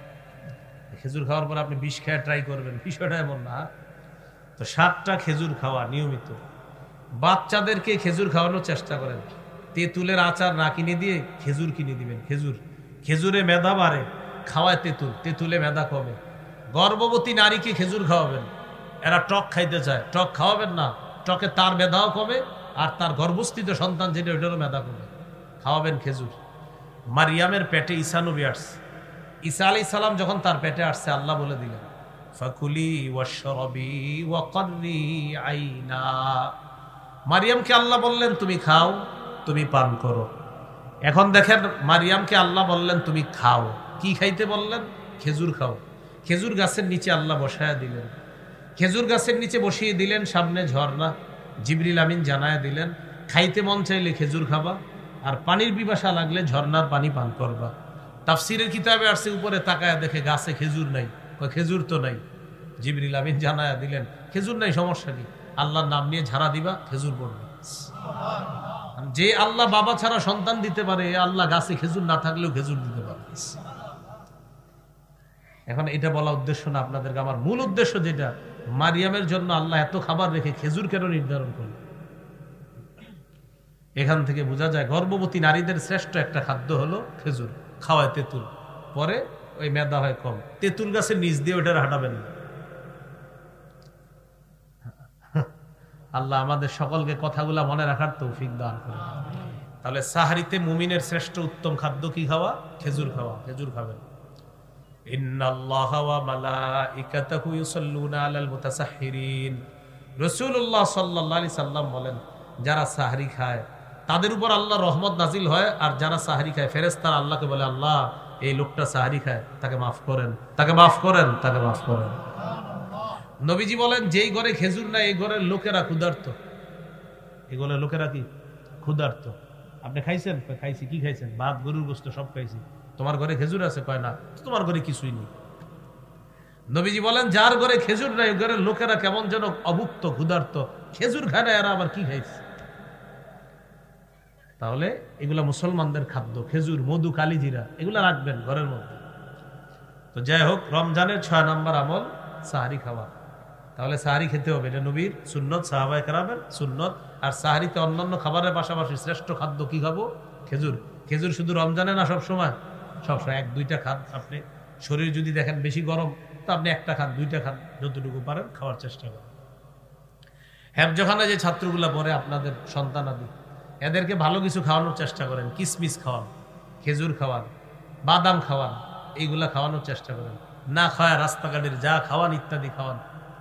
খেজুর খাওয়ার পর আপনি বিষ খেয়ে ট্রাই করবেন, বিষয়টা এমন না। তো 60টা খেজুর খাওয়া নিয়মিত। বাচ্চাদেরকে খেজুর খাওয়ানোর চেষ্টা করেন, তেঁতুলের আচার না কিনে দিয়ে খেজুর কিনে দিবেন। খেজুর, খেজুরে মেধা বাড়ে, খাওয়ায় তেঁতুল, তেঁতুলে মেধা কমে। গর্ভবতী নারীকে খেজুর খাওয়াবেন, এরা টক খাইতে চায়, টক খাওয়াবেন না, টকে তার মেধাও কমে, আর তার গর্ভস্থিত সন্তান যেটা ওইটারও মেধা কমে। খাওয়াবেন খেজুর। মারিয়ামের পেটে ঈসা নবী আসছে, ঈসা আলাইহিস সালাম যখন তার পেটে আসছে, আল্লাহ বলে দিলেন, ফাকুলি ওয়াশরাবি ওয়া ক্বাররি আইনা, মারিয়ামকে আল্লাহ বললেন তুমি খাও, তুমি পান করো। এখন দেখেন মারিয়ামকে আল্লাহ বললেন তুমি খাও, কি খাইতে বললেন? খেজুর খাও। খেজুর গাছের নিচে আল্লাহ বসায়া দিলেন। খেজুর গাছের নিচে বসিয়ে দিলেন, সামনে ঝর্ণা। জিবরিল আমিন জানায়া দিলেন, খাইতে মন চাইলে খেজুর খাবা, আর পানির পিপাসা লাগলে ঝর্ণার পানি পান করবা। তাফসিরের কিতাবে আসছে, উপরে তাকায়া দেখে গাছে খেজুর নাই, খেজুর তো নাই। জিবরিল আমিন জানায়া দিলেন, খেজুর নাই, সমস্যা কি, আল্লাহর নাম নিয়ে ঝাড়া দিবা, খেজুর পড়বে। যে আল্লাহ বাবা ছাড়া সন্তান দিতে পারে, আল্লাহ গাছে খেজুর না থাকলেও খেজুর দিতে পারে। এখন এটা বলা উদ্দেশ্য না আপনাদেরকে, আমার মূল উদ্দেশ্য যেটা, মারিয়ামের জন্য আল্লাহ এত খাবার রেখে খেজুর কেন নির্ধারণ করলেন। এখান থেকে বোঝা যায় গর্ভবতী নারীদের শ্রেষ্ঠ একটা খাদ্য হলো খেজুর। খাওয়ায় তেঁতুল, পরে ওই মেদা হয় কম। তেঁতুল গাছের নিচ দিয়ে ওটা হাঁটাবেন না। আল্লাহ আমাদের সকলকে কথাগুলা মনে রাখার তৌফিক দান করেন। তাহলে সাহারিতে মুমিনের শ্রেষ্ঠ উত্তম খাদ্য কি খাওয়া? খেজুর খাওয়া। খেজুর খাবেন। ইন্নাল্লাহা ওয়া মালাইকাতাহু ইউসাল্লুনা আলাল মুতাসাহহিরিন। রাসূলুল্লাহ সাল্লাল্লাহু আলাইহি সাল্লাম বলেন, যারা সাহরি খায় তাদের উপর আল্লাহর রহমত নাজিল হয়, আর যারা সাহরি খায় ফেরেশতারা আল্লাহকে বলে, আল্লাহ এই লোকটা সাহরি খায়, তাকে মাফ করেন, তাকে মাফ করেন, তাকে মাফ করেন। নবীজি বলেন, যেই ঘরে খেজুর নাই এই ঘরের লোকেরা ক্ষুধার্ত। এই ঘরের লোকেরা কি? ক্ষুধার্ত। আপনি খাইছেন? খাইছি। কি খাইছেন? ভাত, গরুর গোশত সব খাইছি। তোমার ঘরে খেজুর আছে? কয় না। তোমার ঘরে কিছুই নেই। নবীজি বলেন, যার ঘরে খেজুর নাই ওই ঘরের লোকেরা কেমন যেন অভুক্ত, ক্ষুধার্ত। খেজুর খায় না, এরা আবার কি খাইছে? তাহলে এগুলা মুসলমানদের খাদ্য। খেজুর, মধু, কালিজিরা এগুলা রাখবেন ঘরের মধ্যে। তো যাই হোক, রমজানের 6 নম্বর আমল সাহারি খাওয়া। তাহলে সাহারি খেতে হবে, এটা নবীর সুন্নত, সাহাবায়ে কেরামের সুন্নত। আর সাহারিতে অন্যান্য খাবারের পাশাপাশি শ্রেষ্ঠ খাদ্য কি খাবো? খেজুর। খেজুর শুধু রমজানে না, সবসময়। সবসময় 1-2টা খান। আপনি শরীর যদি দেখেন বেশি গরম, তো আপনি 1টা খান, 2টা খান, যতটুকু পারেন খাওয়ার চেষ্টা করেন। হেফজখানে যে ছাত্রগুলা পড়ে, আপনাদের সন্তানাদি, এদেরকে ভালো কিছু খাওয়ানোর চেষ্টা করেন। কিসমিস খাওয়ান, খেজুর খাওয়ান, বাদাম খাওয়ান, এইগুলা খাওয়ানোর চেষ্টা করেন। না খাওয়া রাস্তাঘাটের যা খাওয়ান ইত্যাদি খাওয়ান,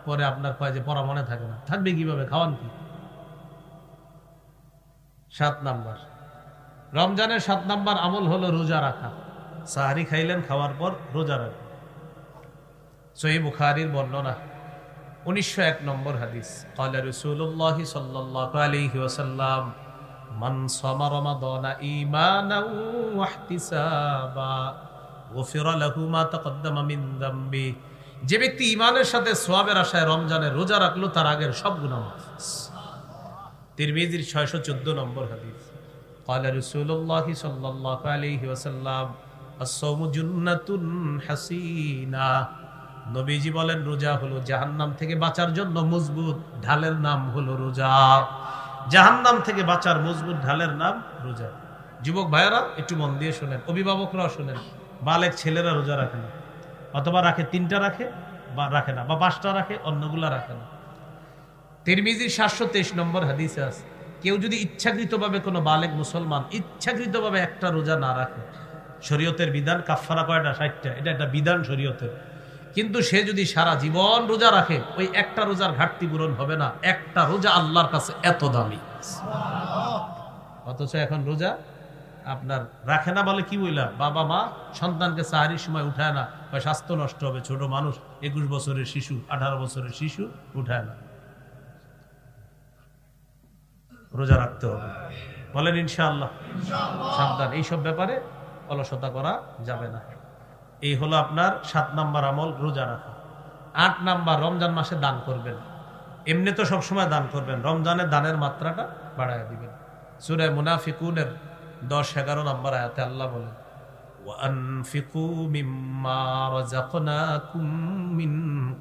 পরে আপনার কয় যে পড়া মনে থাকে না। থাকবে কিভাবে? খাওয়ান কি? 7 নাম্বার রমজানের 7 নাম্বার আমল হলো রোজা রাখা। সাহারি খাইলেন, খাওয়ার পর রোজা রাখা। সহিহ বুখারীর বর্ণনা, 1901 নম্বর হাদিস। ক্বালা রাসূলুল্লাহ সাল্লাল্লাহু আলাইহি ওয়াসাল্লাম, মান সামা রমাদানা ঈমানান ওয়া ইহতিসাবা গুফিরা লাহু মা তাকদ্দামা মিন যামবি। যে ব্যক্তি ঈমানের সাথে সওয়াবের আশায় রমজানে রোজা রাখলো, তার আগের সব গুনাহ মাফ। তিরমিজির 614 নম্বর হাদিস। ক্বালা রাসূলুল্লাহ সাল্লাল্লাহু আলাইহি ওয়াসাল্লাম, আস-সাওমু জুন্নাতুন হাসিনা। নবীজি বলেন, রোজা হলো জাহান্নাম থেকে বাঁচার জন্য মজবুত ঢালের নাম হলো রোজা। জাহান্নাম থেকে বাঁচার মজবুত ঢালের নাম রোজা। যুবক ভাইয়েরা একটু মন দিয়ে শোনেন, অভিভাবকরাও শোনেন। বালেক ছেলেরা রোজা রাখে না, অথবা রাখে 3টা রাখে, বা রাখে না, বা 5টা রাখে, অন্যগুলা রাখে না। তিরমিজির 723 নম্বর হাদিসে আছে, কেউ যদি ইচ্ছাকৃতভাবে কোনো বালেক মুসলমান ইচ্ছাকৃতভাবে একটা রোজা না রাখে, শরীয়তের বিধান কাফফারা কয়টা? 60টা। এটা একটা বিধান শরীয়তের। কিন্তু সে যদি সারা জীবন রোজা রাখে, ওই একটা রোজার ঘাটতি পূরণ হবে না। একটা রোজা আল্লাহর কাছে এত দামি। অথচ এখন রোজা আপনার রাখে না বলে কি বললাম, বাবা মা সন্তানকে সাহারির সময় উঠায় না, স্বাস্থ্য নষ্ট হবে। ছোট মানুষ, 21 বছরের শিশু, 18 বছরের শিশু উঠায় না। রোজা রাখতে হবে, বলেন ইনশাআল্লাহ। সাবধান, এইসব ব্যাপারে অলসতা করা যাবে না। এই হলো আপনার 7 নাম্বার আমল, রোজা রাখা। 8 নাম্বার, রমজান মাসে দান করবেন। এমনি তো সবসময় দান করবেন, রমজানে দানের মাত্রাটা বাড়ায় দিবেন। সূরা মুনাফিকুনের 10-11 নম্বর আয়াতে আল্লাহ বলেন, ওয়ানফিকু মিম্মা রাযাকনাকুম মিন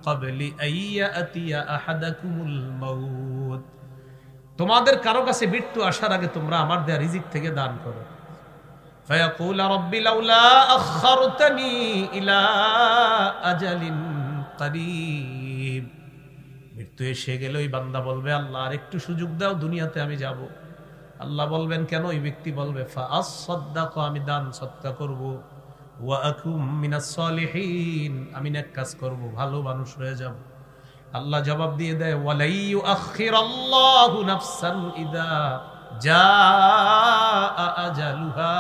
ক্বাবলি আইয়াতিয়া আহাদাকুমুল মাউত। তোমাদের কারো কাছে মৃত্যু আসার আগে তোমরা আমার দেয়া রিজিক থেকে দান করো। ফায়াকুল রাব্বি লাউলা আখখারতানি ইলা আজালিন করিব। মৃত্যু এসে গেলে ওই বান্দা বলবে, আল্লাহ আর একটু সুযোগ দাও, দুনিয়াতে আমি যাব। আল্লাহ বলবেন কেন? ওই ব্যক্তি বলবে, ফাআসসাদদাক, আমি দান সদকা করব, ওয়া আকুম মিনাস সালিহিন, আমি নেক কাজ করব, ভালো মানুষ হয়ে যাব। আল্লাহ জবাব দিয়ে দেয়, ওয়ালাই ইউআখিরাল্লাহু নাফসান ইযা জাআ আজালুহা।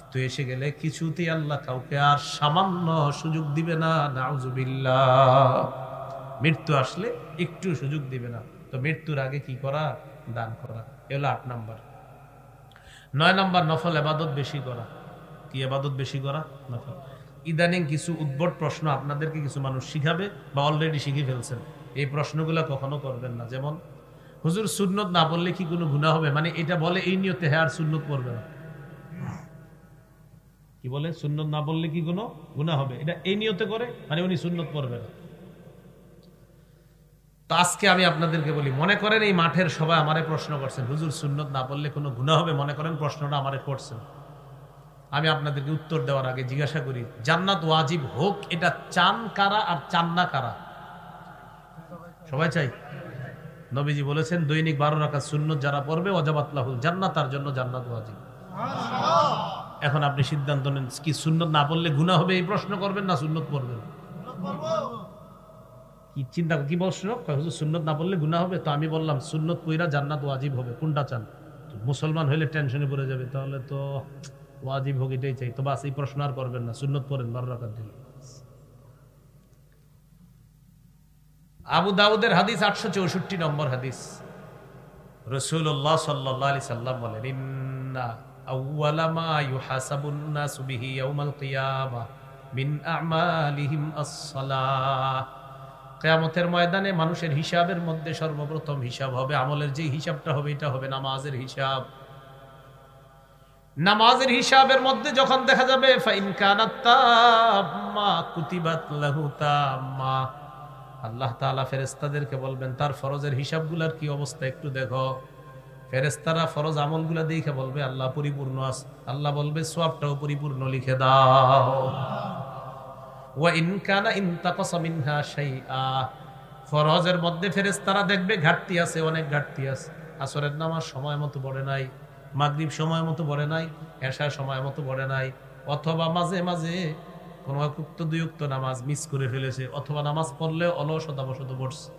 মৃত্যু এসে গেলে কিছুতেই আল্লাহ কাউকে আর সামান্য সুযোগ দিবে না, নাউজুবিল্লাহ। মৃত্যু আসলে একটু সুযোগ দিবে না। তো মৃত্যুর আগে কি করা? দান করা। এ হলো 8 নাম্বার। 9 নাম্বার, নফল ইবাদত বেশি করা। কি ইবাদত বেশি করা? নফল। ইদানিং কিছু উদ্ভট প্রশ্ন আপনাদেরকে কিছু মানুষ শিখাবে বা অলরেডি শিখে ফেলছেন। এই প্রশ্নগুলো কখনো করবেন না। যেমন, হুজুর সুন্নত না পড়লে কি কোনো গুনাহ হবে? মানে এটা বলে এই নিয়তে হ্যাঁ আর সুন্নত পড়বে না। কি বলে? সুন্নত না বললে কি কোনো গুনাহ হবে, এটা এই নিয়তে করে, মানে উনি সুন্নত পড়বে না। তো আজকে আমি আপনাদেরকে বলি, মনে করেন এই মাঠের সবাই আমারে প্রশ্ন করছেন, হুজুর সুন্নত না পড়লে কোনো গুনাহ হবে, মনে করেন প্রশ্নটা আমারে করছেন। আমি আপনাদেরকে উত্তর দেওয়ার আগে জিজ্ঞাসা করি, জান্নাত ওয়াজিব হোক এটা চান কারা আর চান না কারা? সবাই চাই। নবীজি বলেছেন, দৈনিক 12 রাকাত সুন্নত যারা পড়বে ওয়াজাবাত লাহুল জান্নাত, তার জন্য জান্নাত ওয়াজিব। এখন আপনি সিদ্ধান্ত নেন, কি সুন্নত না পড়লে গুনাহ হবে এই প্রশ্ন করবেন না সুন্নত পড়বেন? কি চিন্তা, কি প্রশ্ন? হুজুর সুন্নত না পড়লে গুনাহ হবে। তো আমি বললাম সুন্নত পইরা জান্নাত ওয়াজিব হবে, কোনটা চান? মুসলমান হইলে টেনশনে পড়ে যাবে, তাহলে তো ওয়াজিব হোক এটাই চাই। তো বাস এই প্রশ্ন আর করবেন না, সুন্নত পড়েন 12 রাকাত দিন। আবু দাউদের হাদিস 864 নম্বর হাদিস। রাসূলুল্লাহ সাল্লাল্লাহু আলাইহি সাল্লাম বলেন, ইন্না আউওয়ালা মা ইউহাসাবুন নাসু বিহি ইয়াউমাল কিয়ামাহ মিন আমালিহিম আস-সালাহ। কিয়ামতের ময়দানে মানুষের হিসাবের মধ্যে সর্বপ্রথম হিসাব হবে, আমলের যে হিসাবটা হবে এটা হবে নামাজের হিসাব। নামাজের হিসাবের মধ্যে যখন দেখা যাবে ফাইন কানাত তাম্মা কুতিবাত লাহু তাম্মা, আল্লাহ তাআলা ফেরেশতাদেরকে বলবেন তার ফরজের হিসাবগুলোর কি অবস্থা একটু দেখো। ফেরেশতারা ফরজ আমলগুলো দেখে বলবে আল্লাহ পরিপূর্ণ আছে। আল্লাহ বলবে সওয়াবটাও পরিপূর্ণ লিখে দাও। ওয়া ইন কানা ইনতাকাসা মিনহা শাইআ, ফরজের মধ্যে ফেরেশতারা দেখবে ঘাটতি আছে, অনেক ঘাটতি আছে। আসরের নামাজ সময় মতো পড়ে নাই, মাগরিব সময় মতো পড়ে নাই, এশা সময় মতো পড়ে নাই, অথবা মাঝে মাঝে কোনো উক্ত দুই উক্ত নামাজ মিস করে ফেলেছে, অথবা নামাজ পড়লে অলসতাবশত পড়ছে।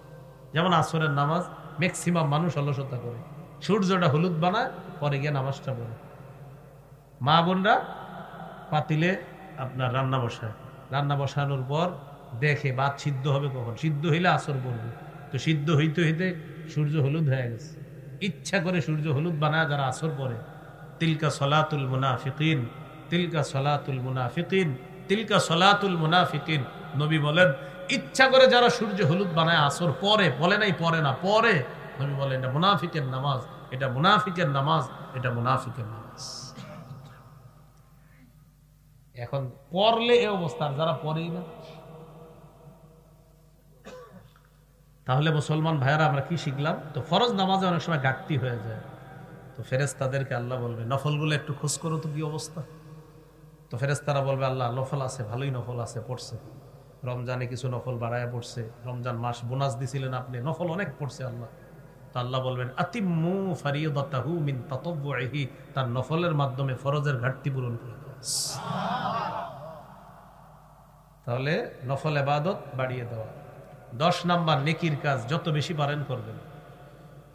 যেমন আসরের নামাজ ম্যাক্সিমাম মানুষ অলসতা করে, সূর্যটা হলুদ বানায় পরে গিয়ে নামাজটা পড়ে। মা বোনরা পাতিলে আপনার রান্না বসায়, রান্না বসানোর পর দেখে ভাত সিদ্ধ হবে কখন, সিদ্ধ হইলে আসর পড়বে। তো সিদ্ধ হইতে হইতে সূর্য হলুদ হয়ে গেছে, ইচ্ছা করে সূর্য হলুদ বানায় যারা আসর পড়ে, তিলকা সলাতুল মুনাফিকিন, তিলকা সলাতুল মুনাফিকিন, তিলকা সলাতুল মুনাফিকিন। নবী বলেন ইচ্ছা করে যারা সূর্য হলুদ বানায় আসর পরে, বলে নাই পরে না, পরে। নবী বলেন এটা মুনাফিকের নামাজ, এটা মুনাফিকের নামাজ, এটা মুনাফিকের নামাজ। এখন পড়লে এই অবস্থা, যারা পড়েই না, তাহলে মুসলমান ভাইয়েরা আমরা কি শিখলাম? তো ফরজ নামাজে অনেক সময় ঘাটতি হয়ে যায়। তো ফেরেশতাদেরকে আল্লাহ বলবে নফলগুলো একটু খোঁজ করো তো কি অবস্থা। তো ফেরেশতারা বলবে আল্লাহ নফল আছে, ভালোই নফল আছে, পড়ছে, রমজানে কিছু নফল বাড়ায় পড়ছে, রমজান মাস বোনাস দিছিলেন আপনি, নফল অনেক পড়ছে আল্লাহ। তো আল্লাহ বলবেন আতিম্মু ফারিয়াদাতাহু মিন তাতাব্বুইহি, তার নফলের মাধ্যমে ফরজের ঘাটতি পূরণ করে দাও। তাহলে নফল ইবাদত বাড়িয়ে দেওয়া। 10 নাম্বার, নেকির কাজ যত বেশি পারেন করবেন।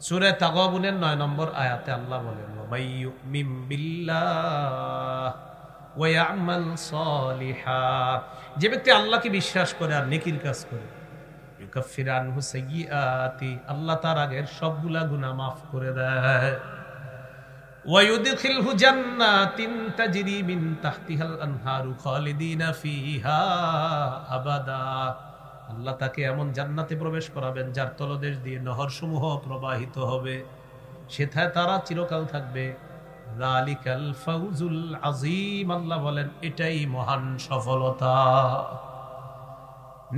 সূরা তাগাবুনের 9 নম্বর আয়াতে আল্লাহ বলেন, ওয়ামাইয়ুমিন বিল্লাহ ওয়া ইয়ামাল সালিহা, যে ব্যক্তি আল্লাহকে বিশ্বাস করে আর নেকির কাজ করে, ইউকাফির আনহু সাইয়্যাতি, আল্লাহ তার আগের সবগুলা গুনাহ মাফ করে দেয়। ওয়া ইউদখিলহু জান্নাতিন তাজরি মিন তাহতিহাল আনহারু খালিদিনা ফিহা আবাদা, আল্লাহ তাকে এমন জান্নাতে প্রবেশ করাবেন যার তলদেশ দিয়ে নহরসমূহ প্রবাহিত হবে, সেথায় তারা চিরকাল থাকবে। যালিকাল ফাউজুল আযীম, আল্লাহ বলেন এটাই মহান সফলতা।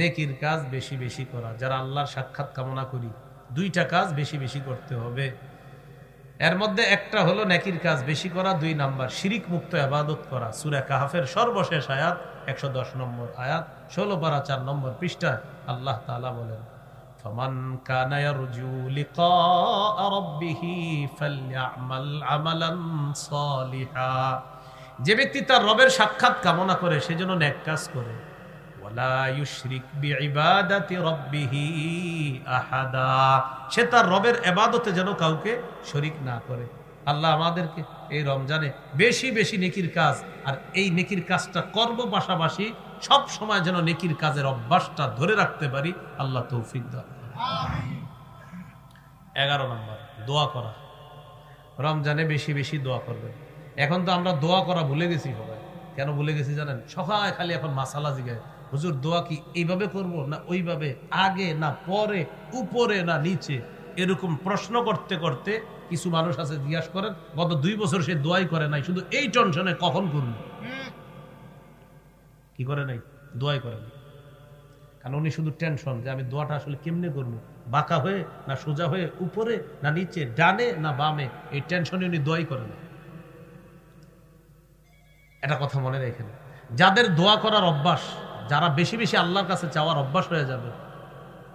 নেকির কাজ বেশি বেশি করা, যারা আল্লাহর সাক্ষাৎ কামনা করি 2টা কাজ বেশি বেশি করতে হবে। এর মধ্যে একটা হলো নেকির কাজ বেশি করা, 2 নাম্বার শিরিক মুক্ত ইবাদত করা। সূরা কাহফের সর্বশেষ আয়াত 110 নম্বর আয়াত, 16 পারা 4 নম্বর পৃষ্ঠা আল্লাহ তাআলা বলেন, ফামান কানা ইয়ারজু লিকা রাব্বিহি ফালইআমাল আমালান সালিহা, যে ব্যক্তি তার রবের সাক্ষাৎ কামনা করে সেজন্য নেক কাজ করে। ওয়ালা ইউশরিক বিইবাদাতি রাব্বিহি আহাদা, সে তার রবের ইবাদতে যেন কাউকে শরীক না করে। আল্লাহ আমাদেরকে এই রমজানে বেশি বেশি নেকির কাজ, আর এই নেকির কাজটা করব, পাশাপাশি সব সময় যেন নেকির কাজের অভ্যাসটা ধরে রাখতে পারি। আল্লাহ তৌফিক দান। 11 নম্বর, দোয়া করা। রমজানে বেশি বেশি দোয়া করবেন। এখন তো আমরা দোয়া করা ভুলে গেছি সবাই। কেন ভুলে গেছি জানেন? সবাই খালি এখন মাসালা জিগায়, হুজুর দোয়া কি এইভাবে করব না ওইভাবে, আগে না পরে, উপরে না নিচে, এরকম প্রশ্ন করতে করতে কিছু মানুষ আছে জিজ্ঞাসা করেন গত 2 বছর সে দোয়াই করে নাই, শুধু এই টেনশনে কখন করব। কি করে নাই? দোয়াই করে নাই। কারণ উনি শুধু টেনশন যে আমি দোয়াটা আসলে কেমনে করব, বাঁকা হয়ে না সোজা হয়ে, উপরে না নিচে, ডানে না বামে, এই টেনশনে উনি দোয়াই করে না। এটা কথা মনে রেখেন। যাদের দোয়া করার অভ্যাস, যারা বেশি বেশি আল্লাহর কাছে চাওয়ার অভ্যাস হয়ে যাবে,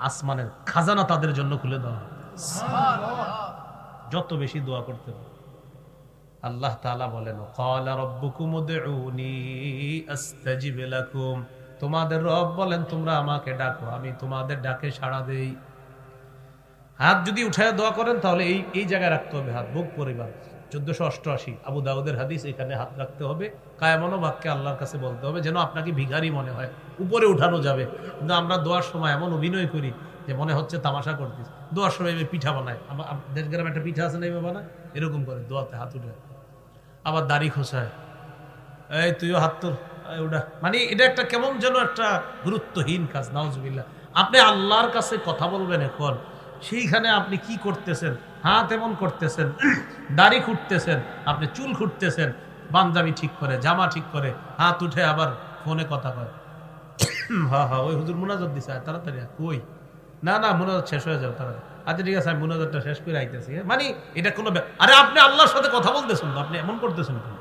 আসমানের খাজানা তাদের জন্য খুলে দেওয়া হবে। যত বেশি দোয়া করতে হবে। আল্লাহ তাআলা বলেন, ক্বালা রাব্বুকুম উদউনি আস্তাজিব লাকুম, তোমাদের রব বলেন তোমরা আমাকে ডাকো, আমি তোমাদের ডাকে সাড়া দেই। হাত যদি উঠায় দোয়া করেন তাহলে এই জায়গায় রাখতে হবে হাত, বুক পরিমাণ। 1488 আবু দাউদের হাদিস, এখানে হাত রাখতে হবে, কায়মনো বাক্যে আল্লাহর কাছে বলতে হবে, যেন আপনাকে ভিখারি মনে হয়। উপরে উঠানো যাবে, কিন্তু আমরা দোয়ার সময় এমন অভিনয় করি যে মনে হচ্ছে তামাশা করতেছি। দোয়ার সময় পিঠা বানায়, দেশ গ্রামে একটা পিঠা আছে না, এইভাবে বানায়, এরকম করে দোয়াতে হাত উঠে। আবার দাড়ি খোঁচায়, এই তুইও হাত তোর ওটা, মানে এটা একটা কেমন যেন একটা গুরুত্বহীন কাজ। নাউজুবিল্লাহ। আপনি আল্লাহর কাছে কথা বলবেন এখন, সেইখানে আপনি কি করতেছেন? হাত এমন করতেছেন, দাড়ি খুঁটতেছেন, আপনি চুল খুঁটতেছেন, পাঞ্জাবি ঠিক করে, জামা ঠিক করে, হাত উঠে আবার ফোনে কথা কয়। হ্যাঁ হ্যাঁ, ওই হুজুর মুনাজাত দিছে, তাড়াতাড়ি। কই? না না, মুনাজাত শেষ হয়ে যাবে তাড়াতাড়ি। আচ্ছা ঠিক আছে, আমি মুনাজাতটা শেষ করে আইতেছি। মানে এটা কোনো, আরে আপনি আল্লাহর সাথে কথা বলতেছেন তো, আপনি এমন করতেছেন কেন?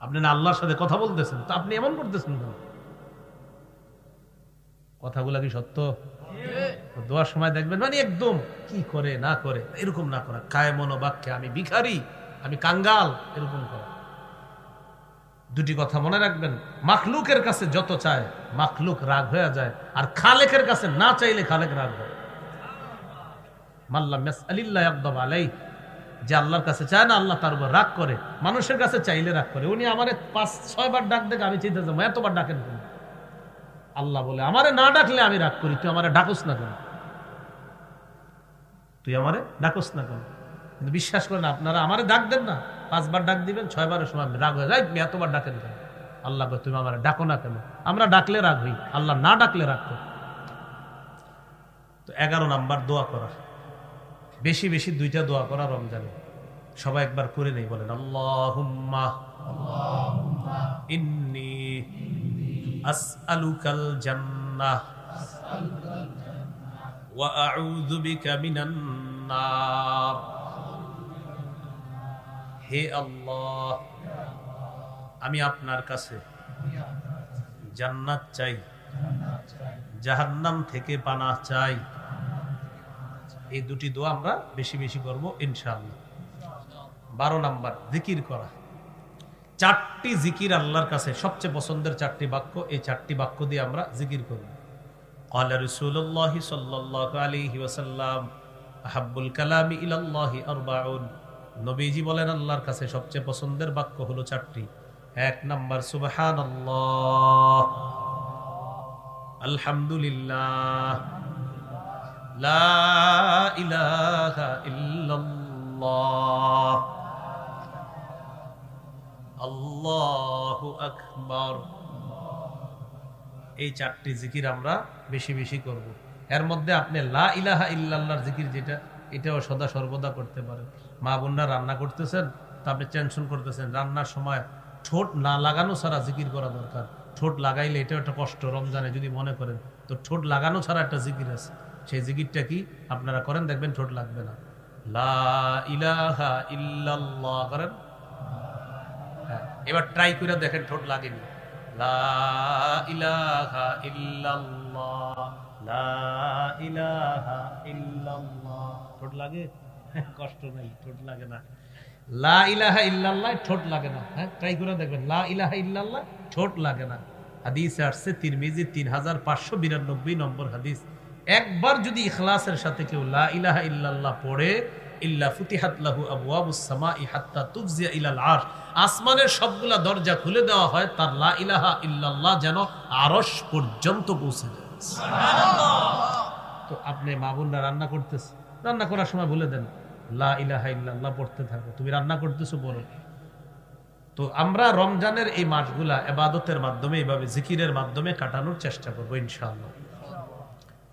আপনি না আল্লাহর সাথে কথা বলতেছেন, তো আপনি এমন করতেছেন কেন? কথাগুলা কি সত্য? দোয়ার সময় দেখবেন মানে একদম কি করে না করে, এরকম না করা, কায়মনো বাক্যে আমি ভিখারি, আমি কাঙ্গাল, এরকম করা। দুটি কথা মনে রাখবেন, মাখলুকের কাছে যত চায় মাখলুক রাগ হয়ে যায়, আর খালেকের কাছে না চাইলে খালেক রাগ হয়। মাল্লাম ইয়াসআলিল্লাহ ইয়াগদাব আলাইহি, যে আল্লাহর কাছে চায় না আল্লাহ তার উপর রাগ করে, মানুষের কাছে চাইলে রাগ করে। উনি আমারে 5-6 বার ডাক দেখে আমি চিন্তা যাবো, এতবার ডাকেন কেন? আল্লাহ বলে আমারে না ডাকলে আমি রাগ করি, তুই আমারে ডাকস না কেন? তুই আমারে ডাকস না কেন? কিন্তু বিশ্বাস করেন আপনারা, আমারে ডাক দেন না, 5 বার ডাক দিবেন, 6 বারের সময় রাগ হয়ে যায়, এতবার ডাকেন কেন? আল্লাহ কয় তুমি আমারে ডাকো না কেন? আমরা ডাকলে রাগ হই, আল্লাহ না ডাকলে রাগ করে। তো 11 নাম্বার দোয়া করা, বেশি বেশি 2টা দোয়া করা রমজানে। সবাই একবার করে নেই, বলেন আল্লাহুম্মা ইন্নী আসআলুকাল জান্নাহ ওয়া আউযু বিকা মিনান নার। হে আল্লাহ, আমি আপনার কাছে জান্নাত চাই, জাহান্নাম থেকে পানাহ চাই। এই 2টি দোয়া আমরা বেশি বেশি করব ইনশাআল্লাহ। 12 নাম্বার, জিকির করা। 4টি জিকির আল্লাহর কাছে সবচেয়ে পছন্দের 4টি বাক্য, এই 4টি বাক্য দিয়ে আমরা জিকির করব। ক্বালা রাসূলুল্লাহ সাল্লাল্লাহু আলাইহি ওয়াসাল্লাম আহাব্বুল কালামি ইলাল্লাহি আরবাউন। নবীজি বলেন আল্লাহর কাছে সবচেয়ে পছন্দের বাক্য হলো 4টি। 1 নাম্বার সুবহানাল্লাহ, আলহামদুলিল্লাহ, লা ইলাহা ইল্লাল্লাহ, আল্লাহু আকবার। এই 4টি জিকির আমরা বেশি বেশি করব। এর মধ্যে আপনি লা ইলাহা ইল্লাল্লাহর জিকির যেটা, এটাও সদা সর্বদা করতে পারেন। মা বোনরা রান্না করতেছেন, তা আপনি টেনশন করতেছেন, রান্নার সময় ঠোঁট না লাগানো ছাড়া জিকির করা দরকার। ঠোঁট লাগাইলে এটাও একটা কষ্ট, রমজানে যদি মনে করেন, তো ঠোঁট লাগানো ছাড়া একটা জিকির আছে, সেই জিকিরটা কি আপনারা করেন, দেখবেন ঠোঁট লাগবে না। লা ইলাহা ইল্লাল্লাহ করেন, হ্যাঁ, এবার ট্রাই করে দেখেন ঠোঁট লাগেনি। লা ইলাহা ইল্লাল্লাহ, লা ইলাহা ইল্লাল্লাহ, ঠোঁট লাগে? কষ্ট নেই, ঠোঁট লাগে না। লা ইলাহা ইল্লাল্লাহ, ঠোঁট লাগে না। হ্যাঁ, ট্রাই করে দেখবেন, লা ইলাহা ইল্লাল্লাহ, ঠোঁট লাগে না। হাদিসে আসছে, তিরমিজি 3592 নম্বর হাদিস। একবার যদি ইখলাসের সাথে কেউ লা ইলাহা ইল্লাল্লাহ পড়ে, ইল্লা ফুতিহাত লাহু আবওয়াবুস সামাই হাত্তা তুফজিয়া ইলাল আরশ, আসমানের সবগুলা দরজা খুলে দেওয়া হয় তার লা ইলাহা ইল্লাল্লাহ যেন আরশ পর্যন্ত পৌঁছে যায়। তো আপনি মা বোনরা রান্না করতেছে, রান্না করার সময় বলে দেন লা ইলাহা ইল্লাল্লাহ পড়তে থাকো, তুমি রান্না করতেছো বলো। তো আমরা রমজানের এই মাসগুলা ইবাদতের মাধ্যমে, এইভাবে জিকিরের মাধ্যমে কাটানোর চেষ্টা করবো ইনশাআল্লাহ।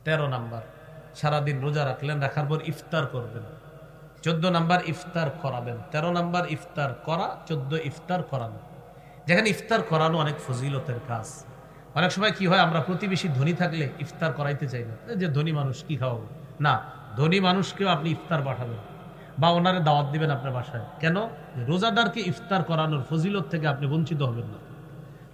13 নাম্বার, সারাদিন রোজা রাখলেন, রাখার পর ইফতার করবেন। 14 নাম্বার, ইফতার করাবেন। 13 নাম্বার, ইফতার করা। 14 ইফতার করানো। যেখানে ইফতার করানো অনেক ফজিলতের কাজ। অনেক সময় কি হয়, আমরা প্রতিবেশী ধনী থাকলে ইফতার করাইতে চাই না, যে ধনী মানুষ কি খাওয়াবো না, ধনী মানুষকেও আপনি ইফতার পাঠাবেন বা ওনারে দাওয়াত দিবেন আপনার বাসায়। কেন? রোজাদারকে ইফতার করানোর ফজিলত থেকে আপনি বঞ্চিত হবেন না।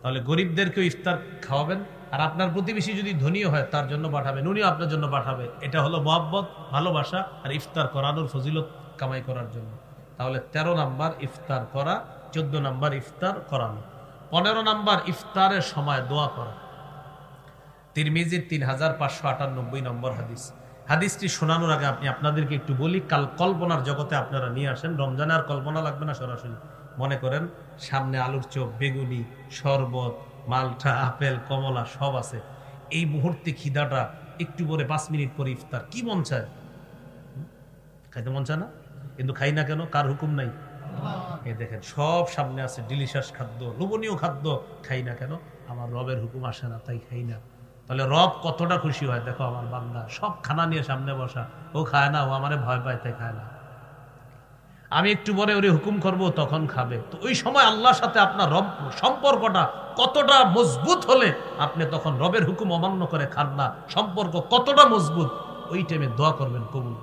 তাহলে গরিবদেরকেও ইফতার খাওয়াবেন, আর আপনার প্রতিবেশী যদি ধনীও হয় তার জন্য পাঠাবেন, উনিও আপনার জন্য পাঠাবে। এটা হলো মহব্বত, ভালোবাসা, আর ইফতার করানোর ফজিলত কামাই করার জন্য। তাহলে 13 নাম্বার ইফতার করা, 14 নাম্বার ইফতার করানো। 15 নাম্বার, ইফতারের সময় দোয়া করা। তিরমিজির 3598 নম্বর হাদিস। হাদিসটি শোনানোর আগে আমি আপনাদেরকে একটু বলি, কাল কল্পনার জগতে আপনারা নিয়ে আসেন। রমজানে আর কল্পনা লাগবে না, সরাসরি মনে করেন সামনে আলুর চপ, বেগুনি, শরবত, মালটা, আপেল, কমলা সব আছে। এই মুহূর্তে খিদাটা একটু পরে 5 মিনিট পরে ইফতার, কি মন চায়? খাইতে মন চায় না? কিন্তু খাই না কেন? কার হুকুম নাই? এই দেখেন সব সামনে আছে, ডিলিশিয়াস খাদ্য, লোভনীয় খাদ্য, খাই না কেন? আমার রবের হুকুম আসে না, তাই খাই না। তাহলে রব কতটা খুশি হয় দেখো, আমার বান্দা সব খানা নিয়ে সামনে বসা, ও খায় না, ও আমারে ভয় পায় তাই খায় না। আমি একটু পরে ওরে হুকুম করব, তখন খাবে। তো ওই সময় আল্লাহর সাথে আপনার রব সম্পর্কটা কতটা মজবুত হলে আপনি তখন রবের হুকুম অমান্য করে খান না, সম্পর্ক কতটা মজবুত, ওই টাইমে দোয়া করবেন কবুল।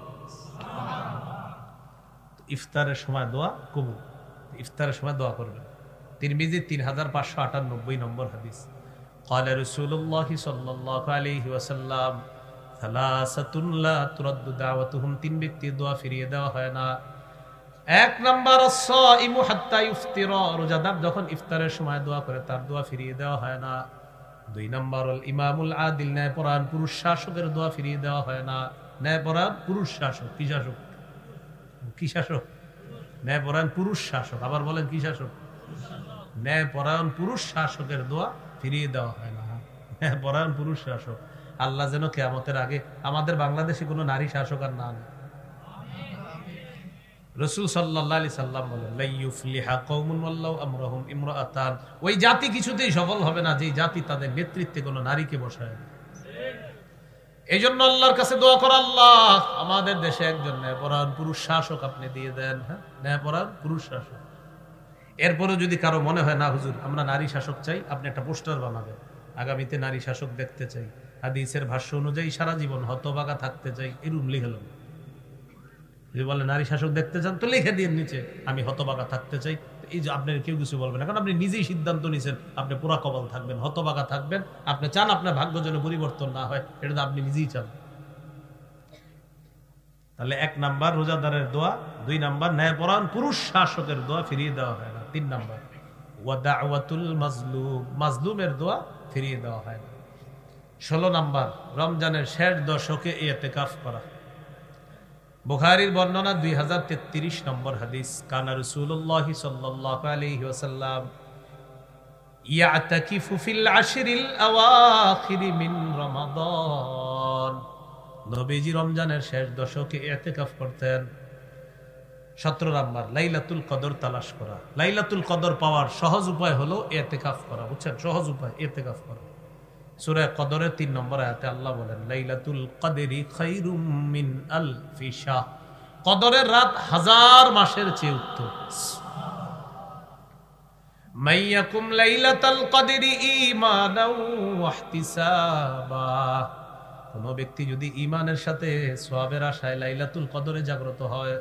ইফতারের সময় দোয়া কবুল, ইফতারের সময় দোয়া করবেন। তিরমিজি 3598 নম্বর হাদিস। قال رسول الله صلى الله عليه وسلم ثلاثة لا ترد دعوتهم, 3 ব্যক্তির দোয়া ফিরিয়ে দেওয়া হয় না। 1 নাম্বার, الصائم حتى يفطر, রোজাদার যখন ইফতারের সময় দোয়া করে তার দোয়া ফিরিয়ে দেওয়া হয় না। 2 নাম্বার, ইমামুল আদিল, ন্যায়পরায়ণ পুরুষ শাসকের দোয়া ফিরিয়ে দেওয়া হয় না। ন্যায়পরায়ণ পুরুষ শাসক, কি শাসক? কি শাসক? ন্যায়পরায়ণ পুরুষ শাসক। আবার বলেন কি শাসক? ন্যায়পরায়ণ পুরুষ শাসকের দোয়া ফিরিয়ে দেওয়া হয় না। ন্যায়পরায়ণ পুরুষ শাসক। আল্লাহ যেন কিয়ামতের আগে আমাদের বাংলাদেশে কোনো নারী শাসক আর না আনে। রাসূল সাল্লাল্লাহু আলাইহি সাল্লাম বলেন, লা ইউফলিহা কওমুন ওয়াল্লাহু আমরুহুম ইমরাআতান, ওই জাতি কিছুতেই সফল হবে না যে জাতি তাদের নেতৃত্বে কোনো নারীকে বসায়। এই জন্য আল্লাহর কাছে দোয়া করা, আল্লাহ আমাদের দেশে একজন ন্যায়পরায়ণ পুরুষ শাসক আপনি দিয়ে দেন। হ্যাঁ, ন্যায়পরায়ণ পুরুষ শাসক। এরপরে যদি কারো মনে হয় না হুজুর আমরা নারী শাসক চাই, আপনি একটা পোস্টার বানাবেন, আগামীতে নারী শাসক দেখতে চাই, হাদিসের ভাষ্য অনুযায়ী সারা জীবন হতভাগা থাকতে চাই, এরকম লিখে নেন। যদি বলে নারী শাসক দেখতে চান তো লিখে দিয়ে নিচে আমি হতভাগা থাকতে চাই। এই যে আপনার কেউ কিছু বলবে না, কারণ আপনি নিজেই সিদ্ধান্ত নিয়েছেন আপনি পুরা কবল থাকবেন, হতভাগা থাকবেন। আপনি চান আপনার ভাগ্য যেন পরিবর্তন না হয়, এটা তো আপনি নিজেই চান। তাহলে 1 নাম্বার রোজাদারের দোয়া, 2 নাম্বার ন্যায়পরায়ণ পুরুষ শাসকের দোয়া ফিরিয়ে দেওয়া হয় না। 3 নাম্বার ওয়া দাওয়াতুল মাজলুম, মাজলুমের দোয়া ফিরিয়ে দেওয়া হয় না। 16 নাম্বার রমজানের শেষ দশকে ইতিকাফ করা। বুখারীর বর্ণনা 2033 নম্বর হাদিস। কানা রাসূলুল্লাহ সাল্লাল্লাহু আলাইহি ওয়াসাল্লাম ইয়াতাকিফু ফিল আশরিল আওয়াখির মিন রমাদান, নবীজি রমজানের শেষ দশকে ইতিকাফ করতেন। 17 নাম্বার লাইলাতুল কদর তালাশ করা। লাইলাতুল কদর পাওয়ার সহজ উপায় হলো ইতিকাফ করা, বুঝছেন? সহজ উপায় ইতিকাফ করা। সূরা কদরের 3 নম্বর আয়াতে আল্লাহ বলেন, লাইলাতুল কদরি খায়রুম মিন আলফি শাহ, কদরের রাত 1000 মাসের চেয়ে উত্তম। মাইয়াকুম লাইলাতুল কদরি ঈমানাও ওয়া ইহতিসাবা, কোন ব্যক্তি যদি ঈমানের সাথে সওয়াবের আশায় লাইলাতুল কদরে জাগ্রত হয়,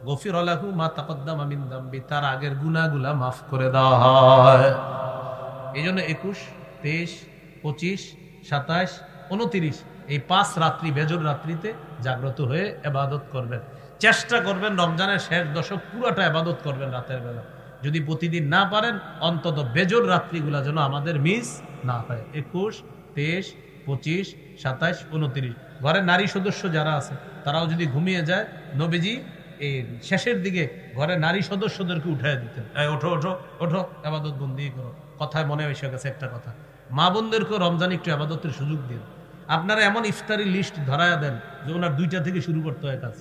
গফির লাহু মা তাকদ্দামা মিন যামবি, তার আগের গুনাহগুলো maaf করে দেওয়া হয়। এইজন্য 21, 23, 25, 27, 29 এই 5 রাত্রি বেজর রাত্রিতে জাগ্রত হয়ে ইবাদত করবেন। চেষ্টা করবেন রমজানের শেষ দশক পুরোটা ইবাদত করবেন রাতের বেলা। যদি প্রতিদিন না পারেন অন্তত বেজর রাত্রিগুলা যেন আমাদের মিস না হয়। 21, 23, 25, 27, 29 ঘরে নারী সদস্য যারা আছে তারাও যদি ঘুমিয়ে যায়, নবীজি এই শেষের দিকে ঘরে নারী সদস্যদেরকে উঠায় দিতেন, ওঠো ওঠো ওঠো, আবাদত বন্দি করো। কথায় মনে এসে গেছে একটা কথা, মা বোনদেরকেও রমজান একটু আবাদতের সুযোগ দিন। আপনারা এমন ইফতারি লিস্ট ধরায়া দেন যে ওনার 2টা থেকে শুরু করতে হয় কাজ,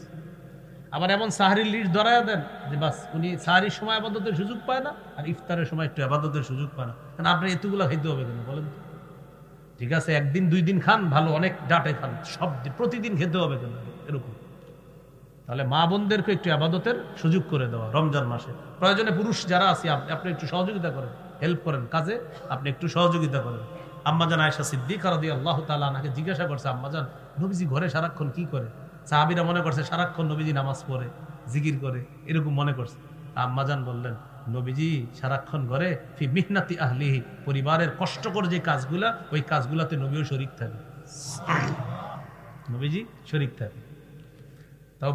আবার এমন সাহারির লিস্ট ধরায়া দেন যে বাস উনি সাহারির সময় আবাদতের সুযোগ পায় না আর ইফতারের সময় একটু আবাদতের সুযোগ পায় না। কারণ আপনি এতগুলো খাইতে হবে কেন বলেন তো? ঠিক আছে, 1 দিন 2 দিন খান ভালো, অনেক ডাটে খান, সব প্রতিদিন খেতে হবে কেন এরকম? তাহলে মা বোনদেরকে একটু আবাদতের সুযোগ করে দেওয়া রমজান মাসে। প্রয়োজনে পুরুষ যারা আছে আপনি একটু সহযোগিতা করেন, হেল্প করেন কাজে, আপনি একটু সহযোগিতা করেন। আম্মাজান আয়েশা সিদ্দিকা রাদিয়াল্লাহু তাআলা আনহাকে জিজ্ঞাসা করছে, আম্মাজান নবীজি ঘরে সারাক্ষণ কি করে? সাহাবীরা মনে করছে সারাক্ষণ নবীজি নামাজ পড়ে জিকির করে, এরকম মনে করছে। আম্মাজান বললেন, নবীজি সারাক্ষণ ঘরে ফি মিহনাতি আহলিহি, পরিবারের কষ্টকর যে কাজগুলা ওই কাজগুলাতে নবীও শরীক থাকে, নবীজি শরীক থাকে। তাও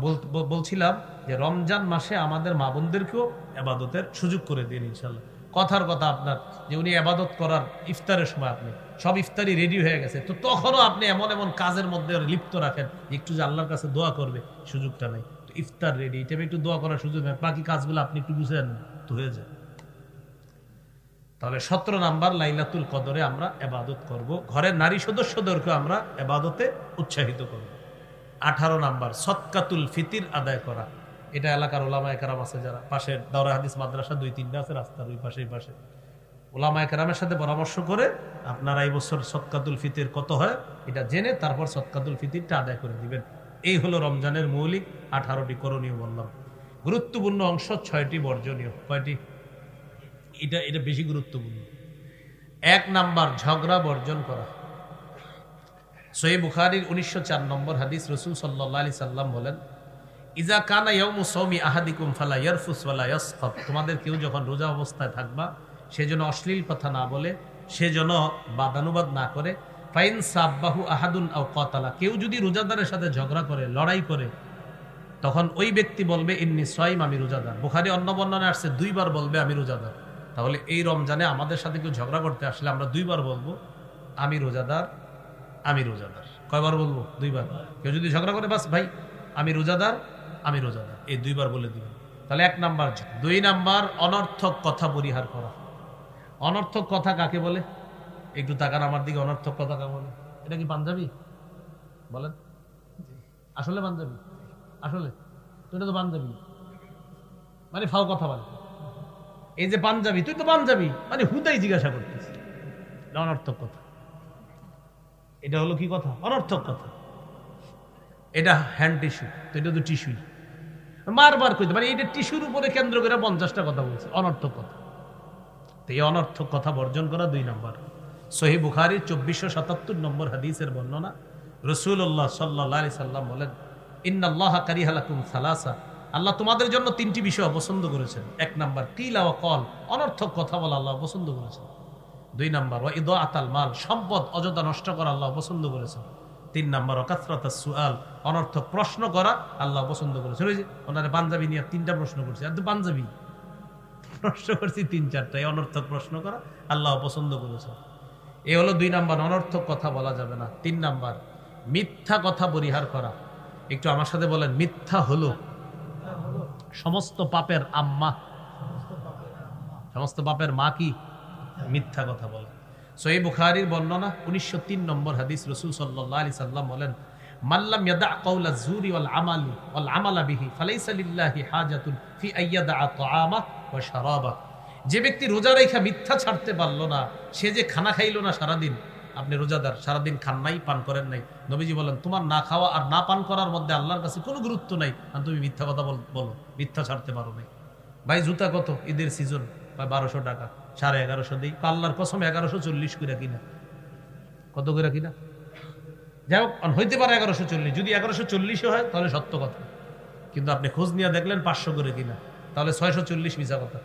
বলছিলাম যে রমজান মাসে আমাদের মা বোনদেরকেও ইবাদতের সুযোগ করে দিন ইনশাআল্লাহ। কথার কথা আপনার যে উনি ইবাদত করার ইফতারের সময় আপনি সব ইফতারি রেডি হয়ে গেছে, তো তখনও আপনি এমন এমন কাজের মধ্যে লিপ্ত রাখেন একটু যে আল্লাহর কাছে দোয়া করবে, সুযোগটা নাই। তো ইফতার রেডি, এটা একটু দোয়া করার সুযোগ নেই, বাকি কাজগুলো আপনি একটু বুঝেন তো হয়ে যায়। তাহলে 17 নাম্বার লাইলাতুল কদরে আমরা ইবাদত করব, ঘরের নারী সদস্যদেরকে আমরা ইবাদতে উৎসাহিত করব। 18 নাম্বার সদকাতুল ফিতির আদায় করা। এটা এলাকার ওলামায়ে কেরাম আছে যারা পাশের দাওরা হাদিস মাদ্রাসা 2-3টা আছে রাস্তার ওই পাশে, এই পাশে ওলামায়ে কেরামের সাথে পরামর্শ করে আপনারা এই বছর সদকাতুল ফিতির কত হয় এটা জেনে তারপর সদকাতুল ফিতিরটা আদায় করে দিবেন। এই হলো রমজানের মৌলিক 18টি করণীয় বললাম। গুরুত্বপূর্ণ অংশ 6টি বর্জনীয়। কয়টি? এটা বেশি গুরুত্বপূর্ণ। 1 নাম্বার ঝগড়া বর্জন করা। সহিহ বুখারীর 1904 নম্বর হাদিস, রাসূল সাল্লাল্লাহু আলাইহি সাল্লাম বলেন, ইজা কানা ইয়াউমু সাওমি আহাদিকুম ফালা ইয়ারফুস ওয়ালা ইয়াসখাব, তোমাদের কেউ যখন রোজা অবস্থায় থাকবা সেজন্য অশ্লীল কথা না বলে, সেজন্য বাদানুবাদ না করে। ফাইন সাব্বাহু আহাদুন আও কাতালা, কেউ যদি রোজাদারের সাথে ঝগড়া করে, লড়াই করে, তখন ওই ব্যক্তি বলবে ইন্নী সাইম, আমি রোজাদার। বুখারী অন্য বর্ণনায় আসছে 2 বার বলবে আমি রোজাদার। তাহলে এই রমজানে আমাদের সাথে কেউ ঝগড়া করতে আসলে আমরা 2 বার বলবো আমি রোজাদার, আমি রোজাদার। কয়বার বলবো? 2 বার। কেউ যদি ঝগড়া করে বাস ভাই আমি রোজাদার, আমি রোজাদার, এই 2 বার বলে দিবেন। তাহলে 1 নাম্বার। 2 নাম্বার অনর্থক কথা পরিহার করা। অনর্থক কথা কাকে বলে? একটু তাকান আমার দিকে। অনর্থক কথা কাকে বলে? এটা কি পাঞ্জাবি বলেন? আসলে পাঞ্জাবি? আসলে তো এটা তো পাঞ্জাবি, মানে ফাও কথা বলে। এই যে পাঞ্জাবি, তুই তো পাঞ্জাবি, মানে হুদাই জিজ্ঞাসা করতেছিস, অনর্থক কথা। এটা হলো কি কথা? অনর্থক কথা। এটা হ্যান্ড টিস্যু, তো এটা তো টিস্যুই, বারবার কইতে মানে এটা টিস্যুর উপরে কেন্দ্র করে 50টা কথা বলছে, অনর্থক কথা। তো এই অনর্থক কথা বর্জন করা 2 নাম্বার। সহিহ বুখারীর 2477 নম্বর হাদিসের বর্ণনা, রাসূলুল্লাহ সাল্লাল্লাহু আলাইহি সাল্লাম বলেন, ইন্নাল্লাহা কারিহা লাকুম সালাসা, আল্লাহ তোমাদের জন্য 3টি বিষয় অপছন্দ করেছেন। 1 নাম্বার কিলা ওয়া কল, অনর্থক কথা বলা আল্লাহ পছন্দ করেছেন। 2 নাম্বার ওয়া ইদাআতাল মাল, সম্পদ অযথা নষ্ট করা আল্লাহ পছন্দ করেছেন। 3 নাম্বার ওয়া কাসরাতাস সুআল, অনর্থক প্রশ্ন করা আল্লাহ পছন্দ করেছেন। ওই যে ওনারে পাঞ্জাবি নিয়ে 3টা প্রশ্ন করছে, আর তো পাঞ্জাবি প্রশ্ন করছি 3-4টা, অনর্থক প্রশ্ন করা আল্লাহ পছন্দ করেছেন। এই হলো 2 নাম্বার, অনর্থক কথা বলা যাবে না। 3 নাম্বার মিথ্যা কথা পরিহার করা। একটু আমার সাথে বলেন, মিথ্যা হলো সমস্ত পাপের আম্মা, সমস্ত পাপের মা কি? মিথ্যা কথা বলা। সহিহ বুখারীর বর্ণনা 1903 নম্বর হাদিস, রাসূল সাল্লাল্লাহু আলাইহি সাল্লাম বলেন, মাল্লাম ইয়াদা কাওলা যুরি ওয়াল আমালা বিহি ফালাইসা লিল্লাহি হাজাতুন ফি আইয়াদা তাআমা ওয়া শারাবা। যে ব্যক্তি রোজা রেখা মিথ্যা ছাড়তে পারলো না, সে যে খানা খাইলো না সারাদিন। আপনি রোজাদার, সারাদিন খান নাই, পান করেন নাই, নবীজি বলেন তোমার না খাওয়া আর না পান করার মধ্যে আল্লাহর কাছে কোনো গুরুত্ব নাই, আর তুমি মিথ্যা কথা বলো, মিথ্যা ছাড়তে পারো নাই। ভাই জুতা কত? ঈদের সিজন 1200 টাকা, 1150 দিই, আল্লাহর কসম 1140 করে কিনা। কত করে কিনা? যাই হোক, হইতে পারে 1140, যদি 1140 হয় তাহলে সত্য কথা, কিন্তু আপনি খোঁজ নিয়ে দেখলেন 500 করে কিনা, তাহলে 640 মিথ্যা কথা।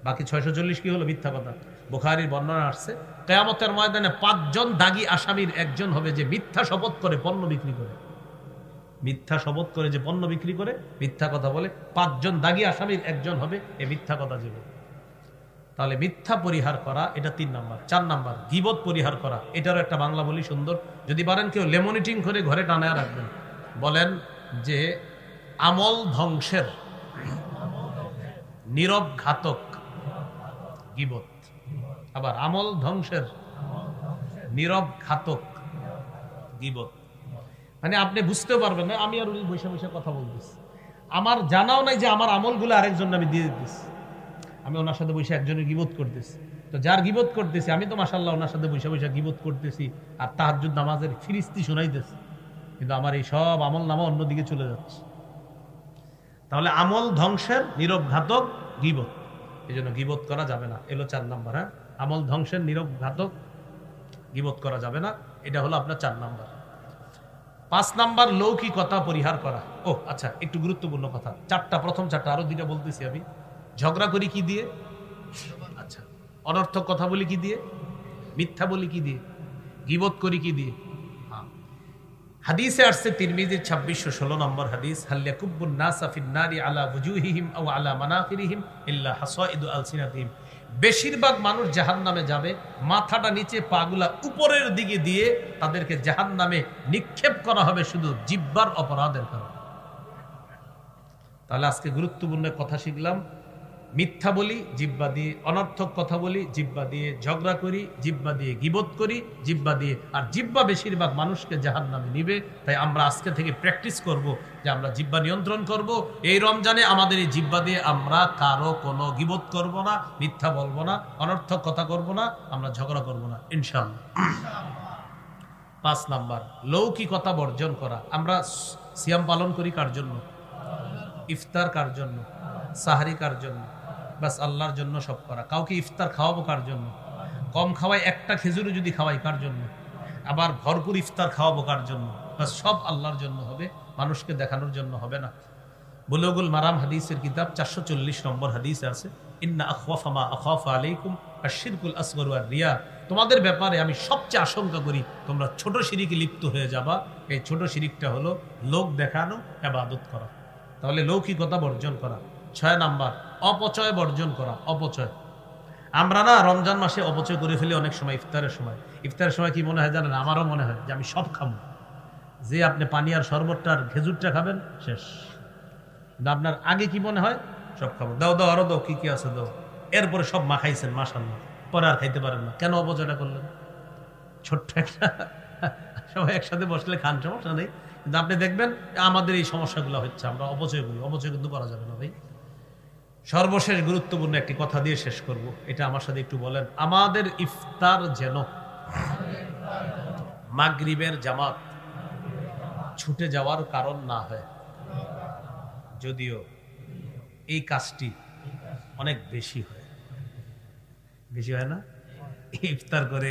বাকি 640 কি হলো? মিথ্যা কথা। বুখারীর বর্ণনা আসছে, কিয়ামতের ময়দানে 5 জন দাগী আসামির একজন হবে যে মিথ্যা শপথ করে পণ্য বিক্রি করে। মিথ্যা শপথ করে যে পণ্য বিক্রি করে, মিথ্যা কথা বলে, 5 জন দাগী আসামির একজন হবে এই মিথ্যা কথা জীবন। তাহলে মিথ্যা পরিহার করা, এটা 3 নাম্বার। 4 নাম্বার গীবত পরিহার করা। এটারও একটা বাংলা বলি সুন্দর, যদি পারেন কেউ লেমনিটিং করে ঘরে টানায় রাখবেন। বলেন যে আমল ধ্বংসের নীরব ঘাতক গীবত। আবার আমল ধ্বংসের নীরব ঘাতক গীবত। মানে আপনি বুঝতে পারবেন না আমি আর উনি বসে বসে কথা বলতেছি, আমার জানাও নাই যে আমার আমলগুলো আরেকজন আমি দিয়ে দিতেছি। আমি ওনার সাথে বসে একজনের গীবত করতেছি, তো যার গীবত করতেছি আমি তো মাশাআল্লাহ ওনার সাথে বসে বসে গীবত করতেছি আর তাহাজ্জুদ নামাজের ফিরিস্তি শোনাইতেছি, কিন্তু আমার এই সব আমল নামা অন্যদিকে চলে যাচ্ছে। তাহলে আমল ধ্বংসের নীরব ঘাতক গীবত, এই জন্য গীবত করা যাবে না। এলো 4 নাম্বার। হ্যাঁ, আমল ধ্বংসের নীরব ঘাতক গীবত করা যাবে না, এটা হলো আপনার 4 নাম্বার। 5 নাম্বার লৌকিকতা পরিহার করা। ও আচ্ছা, একটু গুরুত্বপূর্ণ কথা, 4টা, প্রথম 4টা, আরো 2টা বলতেছি আমি। ঝগড়া করি কি দিয়ে? আচ্ছা, অনর্থক কথা বলি কি দিয়ে? মিথ্যা বলি কি দিয়ে? গীবত করি কি দিয়ে? হাদিসে আসছে তিরমিজির 2616 নম্বর হাদিস, হাল ইয়াকুব্বুন নাসা ফিন নারি আলা ওয়ুজুহিহিম আও আলা মানাখিরিহিম ইল্লা হাসাইদু আলসিনাতিহিম। বেশিরভাগ মানুষ জাহান্নামে যাবে মাথাটা নিচে পাগুলা উপরের দিকে দিয়ে, তাদেরকে জাহান্নামে নিক্ষেপ করা হবে শুধু জিহ্বার অপরাধের কারণে। তাহলে আজকে গুরুত্বপূর্ণ কথা শিখলাম, মিথ্যা বলি জিহ্বা দিয়ে, অনর্থক কথা বলি জিহ্বা দিয়ে, ঝগড়া করি জিহ্বা দিয়ে, গীবত করি জিহ্বা দিয়ে, আর জিহ্বা বেশিরভাগ মানুষকে জাহান্নামে নিবে। তাই আমরা আজকে থেকে প্র্যাকটিস করব যে আমরা জিহ্বা নিয়ন্ত্রণ করব। এই রমজানে আমাদের এই জিহ্বা দিয়ে আমরা কারো কোনো গীবত করব না, মিথ্যা বলবো না, অনর্থক কথা করব না, আমরা ঝগড়া করব না ইনশাআল্লাহ। 5 নাম্বার লৌকিকতা বর্জন করা। আমরা সিয়াম পালন করি কার জন্য? ইফতার কার জন্য? সাহারি কার জন্য? বাস আল্লাহর জন্য সব করা। কাউকে ইফতার খাওয়াবো কার জন্য? কম খাওয়াই, একটা খেজুরও যদি খাওয়াই কার জন্য? আবার ভরপুর ইফতার খাওয়াবো কার জন্য? বাস সব আল্লাহর জন্য হবে, মানুষকে দেখানোর জন্য হবে না। বুলুগুল মারাম হাদিসের কিতাব 440 নম্বর হাদিসে আছে, ইন্না আখওয়াফা মা আখাফু আলাইকুম আশ-শিরকুল আসগর ওয়ার রিয়া। তোমাদের ব্যাপারে আমি সবচেয়ে আশঙ্কা করি তোমরা ছোট শিরকে লিপ্ত হয়ে যাবা। এই ছোট শিরকটা হলো লোক দেখানো, ইবাদত করা। তাহলে লৌকিকতা বর্জন করা। 6 নাম্বার অপচয় বর্জন করা। অপচয়, আমরা না রমজান মাসে অপচয় করে ফেলি অনেক সময়। ইফতারের সময় কি মনে হয় জানেন? আমারও মনে হয় যে আমি সব খাবো, যে আপনি পানি আর শরবতটা আর খেজুরটা খাবেন শেষ। কিন্তু আপনার আগে কি মনে হয়? সব খাবো, দাও দাও আরো দাও, কি কি আছে দাও। এরপরে সব মাখাইছেন মাশাআল্লাহ, পরে আর খাইতে পারেন না। কেন অপচয়টা করলেন? ছোট্ট একটা, সবাই একসাথে বসলে খান, সমস্যা নেই, কিন্তু আপনি দেখবেন আমাদের এই সমস্যাগুলো হচ্ছে, আমরা অপচয় করি। অপচয় কিন্তু করা যাবে না ভাই। সর্বশেষ গুরুত্বপূর্ণ একটি কথা দিয়ে শেষ করব, এটা আমার সাথে একটু বলেন। আমাদের ইফতার যেন মাগরিবের জামাত ছুটে যাওয়ার কারণ না হয়। যদিও এই কাজটি অনেক বেশি হয়, বেশি হয় না? ইফতার করে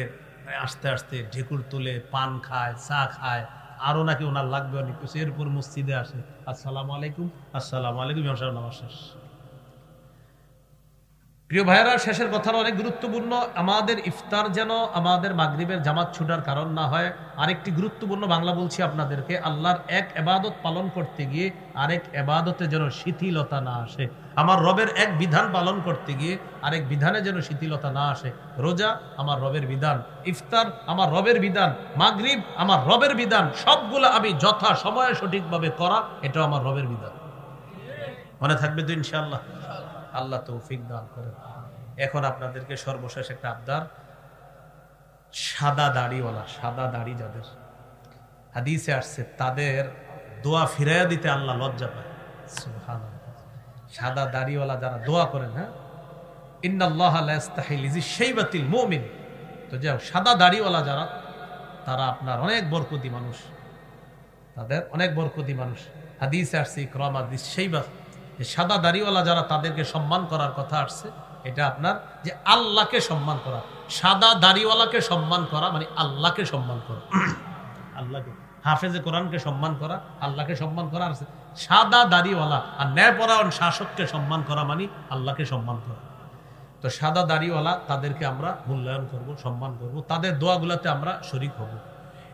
আস্তে আস্তে ঢেকুর তুলে পান খায়, চা খায়, আরো নাকি ওনার লাগবে অনেক কিছু, এরপর মসজিদে আসে, আসসালামু আলাইকুম, আসসালামু আলাইকুম, নামাজ শেষ। প্রিয় ভাইয়েরা, শেষের কথাটা অনেক গুরুত্বপূর্ণ। আমাদের ইফতার যেন আমাদের মাগরিবের জামাত ছুটার কারণ না হয়। আরেকটি গুরুত্বপূর্ণ বাংলা বলছি আপনাদেরকে, আল্লাহর এক ইবাদত পালন করতে গিয়ে আরেক ইবাদতে যেন শিথিলতা না আসে। আমার রবের এক বিধান পালন করতে গিয়ে আরেক বিধানে যেন শিথিলতা না আসে। রোজা আমার রবের বিধান, ইফতার আমার রবের বিধান, মাগরিব আমার রবের বিধান, সবগুলো আমি যথা সময়ে সঠিকভাবে করা, এটাও আমার রবের বিধান। মনে থাকবে তো ইনশাআল্লাহ? আল্লাহ তৌফিক দান করেন। এখন আপনাদেরকে সর্বশেষ একটা আবদার, সাদা দাড়িওয়ালা, সাদা দাড়ি যাদের, হাদিসে আসছে তাদের দোয়া ফিরাইয়া দিতে আল্লাহ লজ্জা পায়। সুবহানাল্লাহ। সাদা দাড়িওয়ালা যারা দোয়া করেন, হ্যাঁ, ইন্নাল্লাহা লা ইস্তাহি লিযাইবাতিল মুমিন। তো যাও, সাদা দাড়িওয়ালা যারা, তারা আপনার অনেক বরকতি মানুষ, তাদের অনেক বরকতি মানুষ। হাদিসে আসছে ইকরামা দিশাইবা, সাদা দাড়িওয়ালা যারা, তাদেরকে সম্মান করার কথা আসছে। এটা আপনার যে আল্লাহকে সম্মান করা, সাদা দাড়িওয়ালাকে সম্মান করা মানে আল্লাহকে সম্মান করা, আল্লাহকে, হাফেজে কোরআনকে সম্মান করা, আল্লাহকে সম্মান করা আছে। সাদা দাড়িওয়ালা আর ন্যায়পরায়ণ শাসককে সম্মান করা মানে আল্লাহকে সম্মান করা। তো সাদা দাড়িওয়ালা, তাদেরকে আমরা মূল্যায়ন করব, সম্মান করব, তাদের দোয়াগুলোতে আমরা শরীক হব।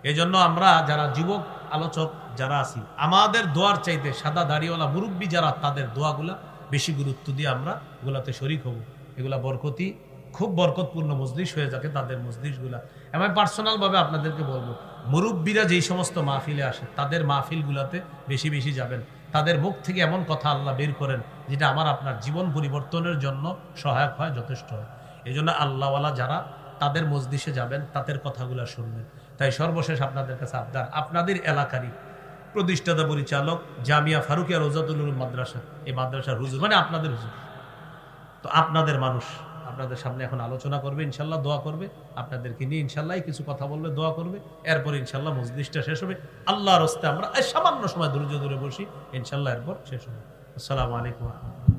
এজন্য আমরা যারা যুবক আলোচক যারা আছি, আমাদের দোয়ার চাইতে সাদা দাড়িওয়ালা মুরব্বী যারা, তাদের দোয়াগুলা বেশি গুরুত্ব দিয়ে আমরা এগুলাতে শরীক হব। এগুলা বরকতি, খুব বরকতপূর্ণ মজলিস হয়ে যাবে তাদের মজলিসগুলা। আমি পার্সোনালভাবে আপনাদেরকে বলবো, মুরব্বীরা যেই সমস্ত মাহফিলে আসে, তাদের মাহফিলগুলাতে বেশি বেশি যাবেন। তাদের মুখ থেকে এমন কথা আল্লাহ বের করেন যেটা আমার আপনার জীবন পরিবর্তনের জন্য সহায়ক হয়, যথেষ্ট হয়। এই জন্য আল্লাহওয়ালা যারা তাদের মজলিসে যাবেন, তাদের কথাগুলো শুনবেন। তাই সর্বশেষ আপনাদের কাছে আবদার, আপনাদের এলাকারই প্রতিষ্ঠাতা পরিচালক জামিয়া ফারুকিয়া রওজাতুল উলুম মাদ্রাসা, এই মাদ্রাসার হুজুর মানে আপনাদের হুজুর, তো আপনাদের মানুষ আপনাদের সামনে এখন আলোচনা করবে, ইনশাল্লাহ দোয়া করবে, আপনাদেরকে নিয়ে ইনশাল্লাহ কিছু কথা বলবে, দোয়া করবে, এরপর ইনশাল্লাহ মজলিসটা শেষ হবে। আল্লাহর রাস্তায় আমরা সামান্য সময় ধৈর্য ধরে বসি, ইনশাল্লাহ এরপর শেষ হবে। আসসালামু আলাইকুম।